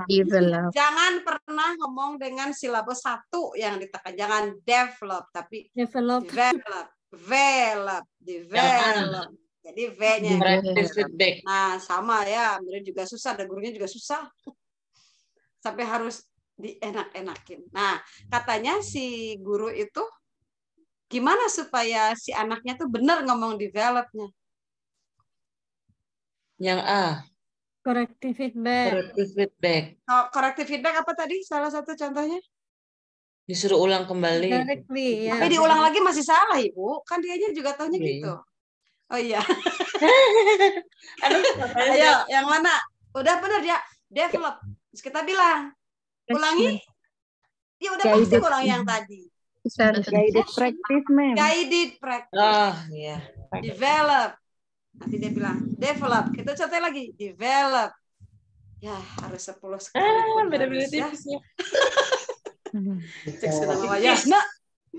Develop. Jangan pernah ngomong dengan silabus satu yang ditekan. Jangan develop, tapi Develop. Develop. Jadi V-nya. Practice feedback. Nah, sama ya. Mirip juga susah. Ada gurunya juga susah. Sampai harus dienak-enakin. Nah, katanya si guru itu gimana supaya si anaknya tuh benar ngomong developnya? Yang A. Corrective feedback. Corrective feedback. Corrective feedback apa tadi? Salah satu contohnya? Disuruh ulang kembali. Directly, ya. Tapi diulang lagi masih salah, Ibu. Kan dianya juga taunya gitu. Oh iya. Ayo, yang mana? Udah benar ya. Develop. Terus kita bilang, ulangi. Ya udah pasti ulang yang tadi. Guided practice, ma'am. Guided practice. Oh, iya. Develop. Nanti dia bilang, develop. Kita contoh lagi, develop. Ya, harus 10 sekali. Beda-beda tipisnya. Cek sudah ya. Nah,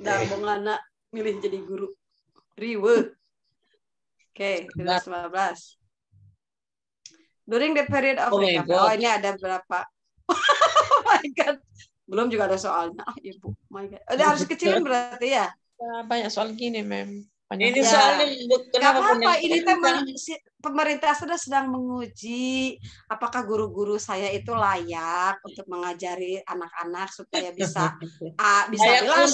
dah mau anak milih jadi guru. Riwe. Oke, 15. During the period of recovery. Oh, ini ada berapa? Oh my God. Belum juga ada soalnya. Oh, Ibu. Oh my God. Udah harus kecilin berarti ya? Banyak soal gini, Mem. Ini soalnya kenapa apa-apa. Ini memang pemerintah sedang menguji apakah guru-guru saya itu layak untuk mengajari anak-anak supaya bisa bilang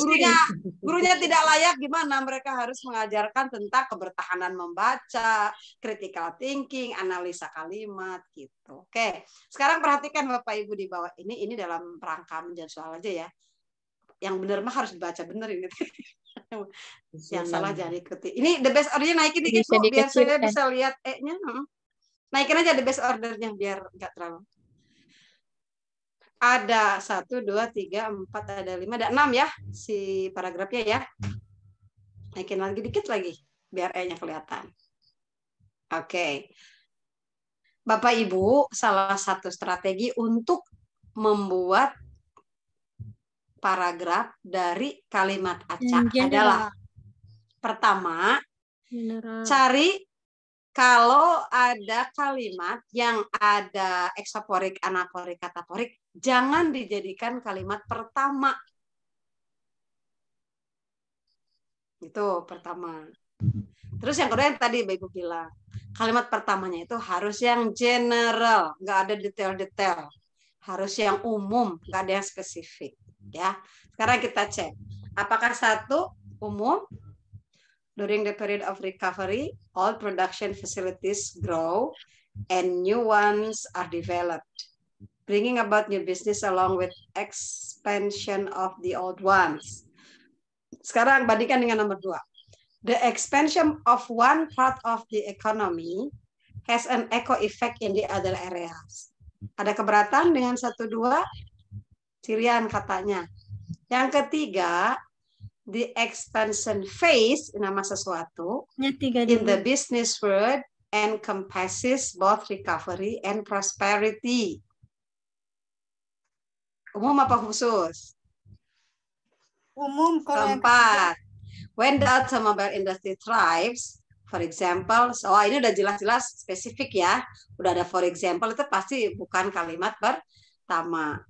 gurunya tidak layak gimana, mereka harus mengajarkan tentang kebertahanan membaca, critical thinking, analisa kalimat gitu. Oke, sekarang perhatikan Bapak Ibu di bawah ini dalam rangka menjawab soal aja ya. Yang benar mah harus dibaca benar ini. Yang salah jangan ikuti. Ini the best ordernya naikin dikit Bu, biar saya bisa lihat E-nya. Naikin aja the best ordernya biar nggak terlalu. Ada 1, 2, 3, 4, ada 5, ada 6 ya si paragrafnya ya. Naikin lagi dikit lagi biar E-nya kelihatan. Oke. Bapak Ibu, salah satu strategi untuk membuat paragraf dari kalimat acak adalah pertama, cari kalau ada kalimat yang ada eksoporik, anaporik, kataporik, jangan dijadikan kalimat pertama. Itu pertama. Terus yang kedua yang tadi Ibu bilang, kalimat pertamanya itu harus yang general, nggak ada detail-detail. Harus yang umum, nggak ada yang spesifik. Ya, sekarang kita cek apakah satu umum. During the period of recovery, all production facilities grow and new ones are developed, bringing about new business along with expansion of the old ones. Sekarang bandingkan dengan nomor 2. The expansion of one part of the economy has an echo effect in the other areas. Ada keberatan dengan 1, 2? Sirian katanya. Yang ketiga, the expansion phase, nama sesuatu, in the business world encompasses both recovery and prosperity. Umum apa khusus? Umum. Keempat, when the automobile industry thrives, for example, ini udah jelas-jelas spesifik ya. Udah ada for example, itu pasti bukan kalimat pertama.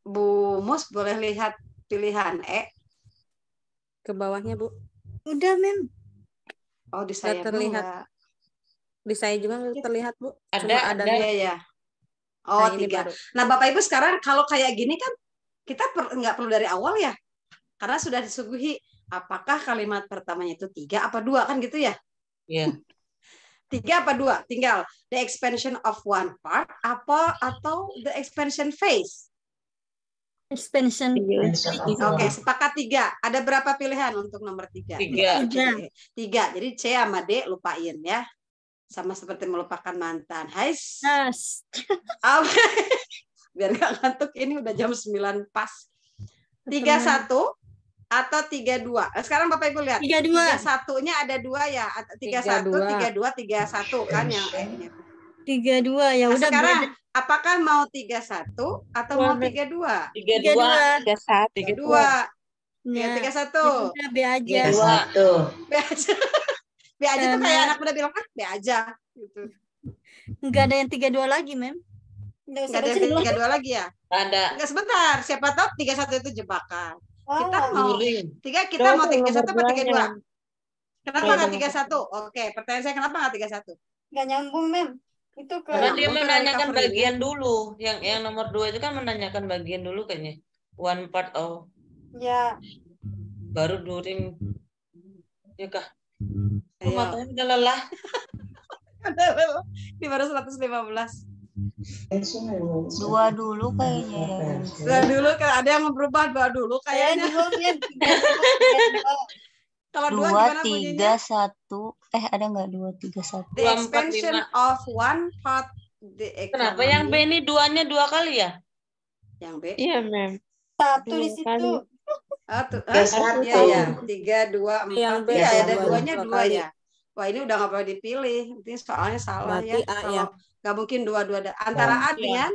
Bu Mus boleh lihat pilihan E. Ke bawahnya, Bu. Udah, Mem. Oh, di saya terlihat. Di saya juga terlihat, Bu. Ada. Ya. Oh, nah, 3. Nah, Bapak Ibu sekarang kalau kayak gini kan kita nggak perlu dari awal ya. Karena sudah disuguhi apakah kalimat pertamanya itu 3 apa 2 kan gitu ya? Iya. 3 apa 2? Tinggal the expansion of one part atau the expansion phase. Expansion. Oke, sepakat 3. Ada berapa pilihan untuk nomor 3? 3. 3. Jadi C sama D lupain ya. Sama seperti melupakan mantan. Hai. Yes. Biar nggak ngantuk, ini udah jam 9 pas. 3-1 atau 3-2. Sekarang Bapak Ibu lihat. 3-2. 3-1-nya ada 2 ya. 3-1, 3-2, 3-1 kan yang E-nya. 32 ya Nah, udah. sekarang apakah mau 31 atau mau 32? 32. 32. Ya, 31. Udah B aja. B aja. B aja tuh kayak anak muda bilang, B aja. Gitu. Enggak ada yang 32 lagi, Mem. Nggak ada yang 32 lagi ya? Ada. Enggak, sebentar. Siapa tahu 31 itu jebakan. Kita mau Luring. kita mau 31 apa 32? Kenapa nggak 31? Oke, pertanyaan saya kenapa nggak 31? Nggak nyambung, Mem. Itu ke Karena dia Nyambung ke menanyakan recovery-nya. bagian dulu. Yang nomor 2 itu kan menanyakan bagian dulu kayaknya. One part of. ya. Baru during. Ya kah? Ayo. Matanya udah lelah. Ini baru 115. Dua dulu kayaknya. Dua dulu, ada yang berubah dua dulu kayaknya. Kalau dua gimana bunyinya? 2, 3, 1. Ada nggak 2, 3, 1? The expansion of one part. Kenapa yang B ini duanya 2 kali ya? Yang B? Iya, Mem. Satu di situ. Iya ya, 3, 2, 4. Yang B Iya, ada ada dua duanya kali. 2 ya. Wah, ini udah nggak boleh dipilih. Ini soalnya salah Berarti ya. A Kalau ya. nggak mungkin dua-dua antara A dengan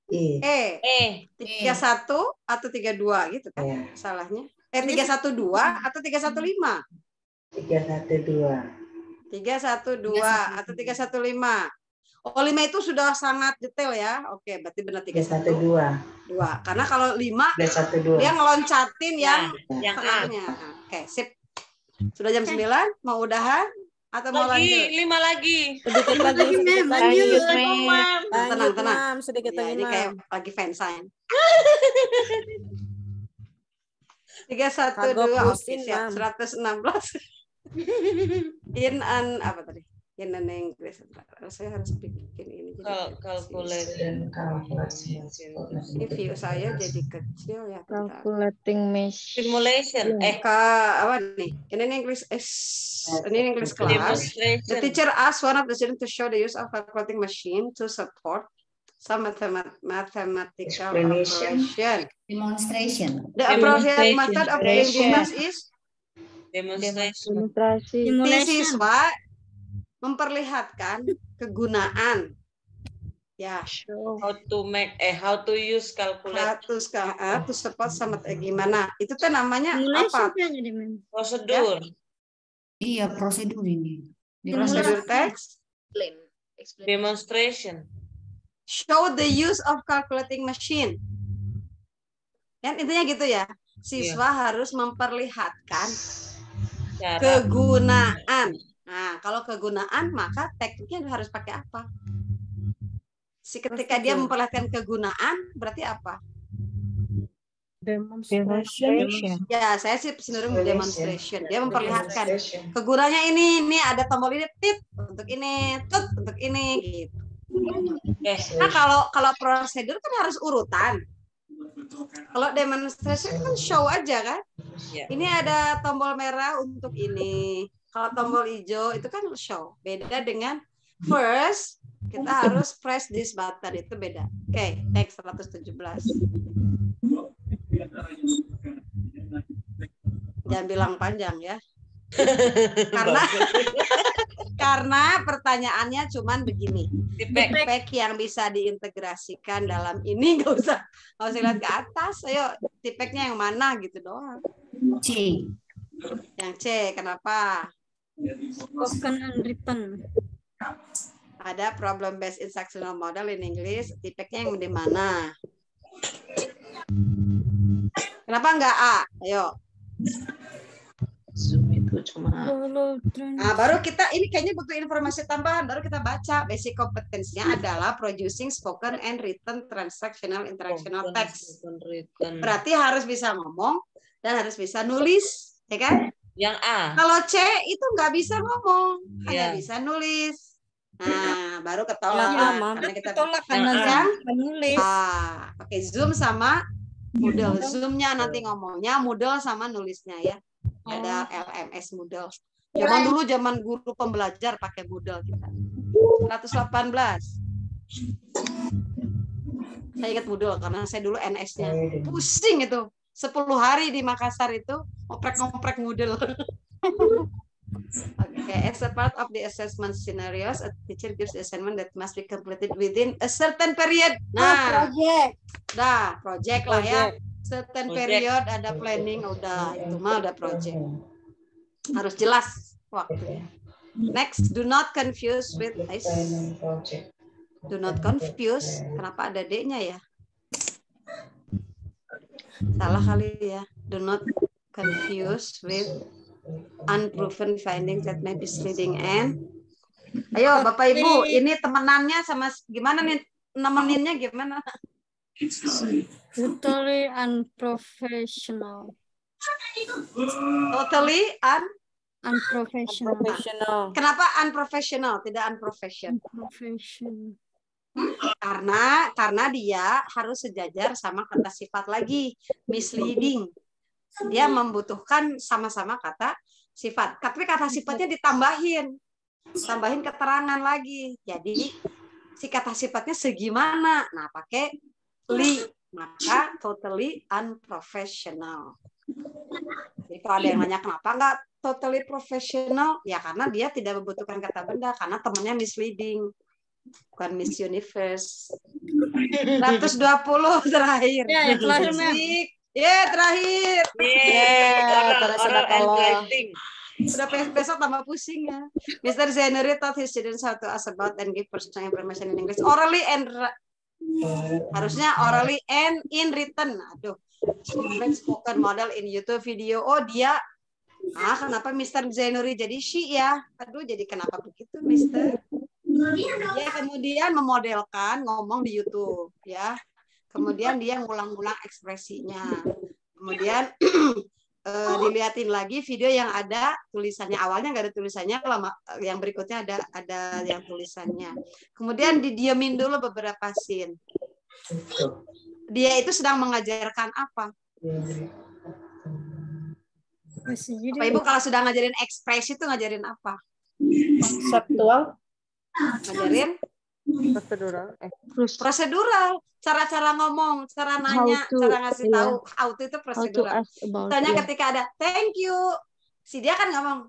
E. 31 atau 32 gitu kan? Salahnya. 312 atau 315? 312. 312 atau 315. Oh, 5 itu sudah sangat detail ya. Oke, berarti benar 312. 2. Karena kalau 5 dia ngeloncatin yang tengahnya. Oke, sip. Sudah jam 9, mau udahan atau mau lanjut? 5 lagi. Sedikit lagi, sedikit lagi. Lanjut, Mem. Lanjut, Tenang. Mam. Sedikit Ya, lagi, ini Mam. kayak lagi fansign. 312 pusing, siap. Mam. 116. In an apa tadi? In an English. Saya harus bikin ini jadi Calculation. ini view saya jadi kecil ya. bentar. Calculating mesh. Simulation. Apa nih? In an English class. The Demonstration. teacher asked one of the students to show the use of calculating machine to support some mathematical operation. Demonstration. The appropriate method of doing this is Demonstration. si siswa memperlihatkan kegunaan. Ya. How to use calculator. To support sama gimana? Itu tuh namanya apa? Prosedur. Iya, prosedur ini. Prosedur teks. Demonstration. Show the use of calculating machine. Kan intinya gitu ya. Siswa harus memperlihatkan kegunaan. Nah, kalau kegunaan maka tekniknya harus pakai apa? Ketika dia memperlihatkan kegunaan berarti apa? Demonstration. Ya, saya sih cenderung demonstration. Dia memperlihatkan kegunaannya ini ada tombol ini tit untuk ini, tut untuk ini gitu. Nah, kalau prosedur kan harus urutan. Kalau demonstration kan show aja kan? Ini ada tombol merah untuk ini. Kalau tombol hijau itu kan show. Beda dengan first kita harus press this button, itu beda. Oke, next 117. Jangan bilang panjang ya. karena pertanyaannya cuman begini. Tipek yang bisa diintegrasikan dalam ini nggak usah lihat ke atas. Ayo, tipeknya yang mana gitu doang. C. Yang C, kenapa? Spoken and written. Ada problem based instructional model in English, tipeknya yang di mana? Kenapa enggak A? Ayo. Zoom itu cuma. Nah, baru kita ini kayaknya butuh informasi tambahan, baru kita baca. Basic kompetensinya adalah producing spoken and written transactional interactional text. Berarti harus bisa ngomong dan harus bisa nulis, ya kan? Yang A. Kalau C itu nggak bisa ngomong, hanya bisa nulis. Nah, baru ketolak. Karena kita ketolak karena menulis. Pakai Zoom sama Moodle. Zoom-nya nanti ngomongnya, Moodle sama nulisnya ya. Ada LMS Moodle. Zaman guru pembelajar pakai Moodle kita. 118. Saya ingat Moodle karena saya dulu NS-nya. Pusing itu. 10 hari di Makassar itu ngoprek-ngoprek Moodle. Okay, as a part of the assessment scenarios, a teacher gives the assignment that must be completed within a certain period. Nah, project lah ya. Certain period, ada planning, udah itu mah udah project. Harus jelas waktunya. Next, do not confuse with do not confuse. Kenapa ada D-nya ya? Salah kali ya. Do not confuse with unproven findings that may be misleading and. Ayo Bapak Ibu, ini temenannya sama gimana nih? Nemeninnya gimana? Totally unprofessional. Totally Unprofessional. Kenapa unprofessional, tidak unprofessional? Karena dia harus sejajar sama kata sifat lagi, misleading. Dia membutuhkan sama-sama kata sifat. Tapi kata sifatnya ditambahin keterangan lagi. Jadi si kata sifatnya segimana? Nah, pakai li, maka totally unprofessional. Jadi kalau ada yang nanya kenapa nggak totally professional, ya karena dia tidak membutuhkan kata benda, karena temannya misleading, bukan Miss Universe. 120 terakhir. Ya, terakhir, Musik. Terakhir. Udah besok tambah pusing ya. Mr. Zainuri taught his students how to ask about and give personal information in English orally and harusnya orally and in written. Aduh, spoken model in YouTube video. Oh dia, kenapa Mr. Zainuri jadi she ya? Aduh, jadi kenapa begitu Mr. Dia kemudian memodelkan ngomong di YouTube ya. Kemudian dia ngulang-ngulang ekspresinya. Kemudian dilihatin lagi video yang ada tulisannya. Awalnya nggak ada tulisannya, kalau yang berikutnya ada yang tulisannya. Kemudian didiemin dulu beberapa scene. Dia itu sedang mengajarkan apa? Bapak Ibu kalau sudah ngajarin ekspresi itu ngajarin apa? Konseptual. Ngajarin prosedural, cara-cara ngomong, cara nanya, cara ngasih tahu. How to itu prosedural. Misalnya ketika ada thank you, si dia kan ngomong,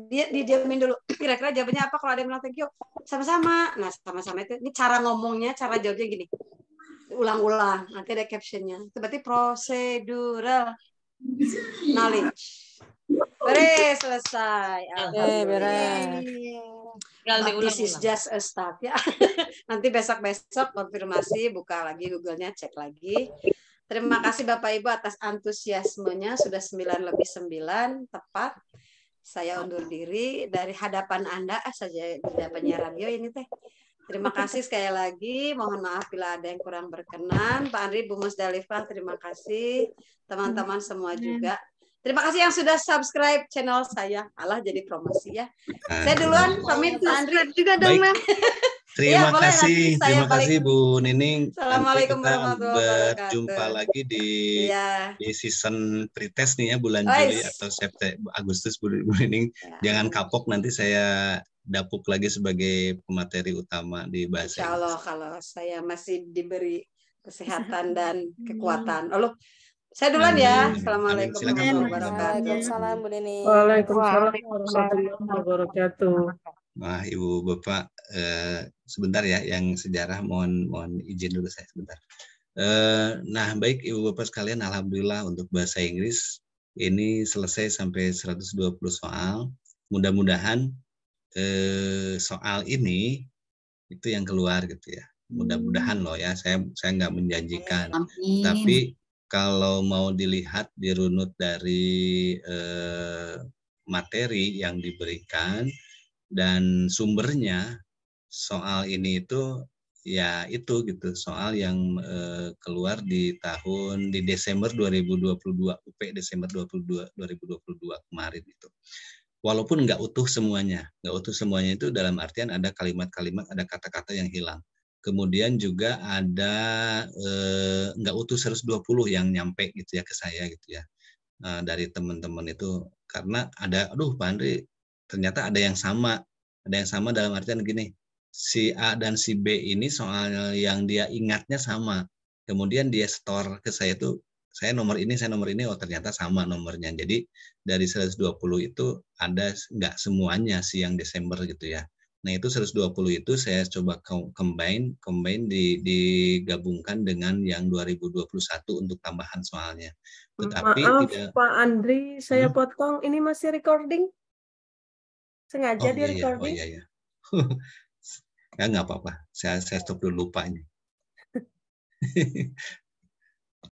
dia dijamin dulu. Kira-kira jawabannya apa kalau ada yang bilang thank you? Sama-sama. Nah, sama-sama itu. Ini cara ngomongnya, cara jawabnya gini. Ulang-ulang. Nanti ada captionnya. Itu berarti prosedural knowledge. Beres, selesai. Beres. This is just a start ya. Nanti besok-besok konfirmasi, buka lagi Google-nya, cek lagi. Terima kasih Bapak Ibu atas antusiasmenya. Sudah 9:09 tepat. Saya undur diri dari hadapan Anda saja di hadapannya radio ini teh. Terima kasih sekali lagi. Mohon maaf bila ada yang kurang berkenan. Pak Andri, Bu Musdalifah, terima kasih. Teman-teman semua juga. Terima kasih yang sudah subscribe channel saya. Allah jadi promosi ya. Saya duluan pamit, Pak Andri juga dong, Mam. Terima kasih Bu Nining. Assalamualaikum warahmatullahi wabarakatuh. Berjumpa lagi di season pretest nih ya, bulan Juli atau September, Agustus Bu Nining. Jangan kapok, nanti saya dapuk lagi sebagai pemateri utama di bahasa Insya Allah kalau saya masih diberi kesehatan dan kekuatan. Lalu saya duluan ya. Assalamualaikum warahmatullahi wabarakatuh. Waalaikumsalam Bu Nining. Waalaikumsalam warahmatullahi wabarakatuh. Wah, Ibu Bapak, sebentar ya, yang sejarah mohon izin dulu saya sebentar. Nah, baik Ibu Bapak sekalian, alhamdulillah untuk bahasa Inggris ini selesai sampai 120 soal. Mudah-mudahan soal ini itu yang keluar gitu ya. Mudah-mudahan loh ya, saya nggak menjanjikan. Tapi kalau mau dilihat dirunut dari materi yang diberikan dan sumbernya, soal ini itu ya itu gitu, soal yang keluar di Desember 2022, UP Desember 2022 kemarin itu. Walaupun nggak utuh semuanya itu dalam artian ada kalimat-kalimat, ada kata-kata yang hilang. Kemudian juga ada nggak utuh 120 yang nyampe gitu ya ke saya gitu ya, dari teman-teman itu, karena ada, Pak Andri, ternyata ada yang sama dalam artian gini, si A dan si B ini soal yang dia ingatnya sama, kemudian dia store ke saya itu saya nomor ini, oh ternyata sama nomornya. Jadi dari 120 itu ada nggak semuanya sih yang Desember gitu ya. Nah itu 120 itu saya coba combine digabungkan dengan yang 2021 untuk tambahan soalnya. Tetapi Maaf tidak. Pak Andri, saya potong. Ini masih recording? Sengaja di recording? Oh iya. Ya nggak apa-apa. Saya stop dulu lupa ini.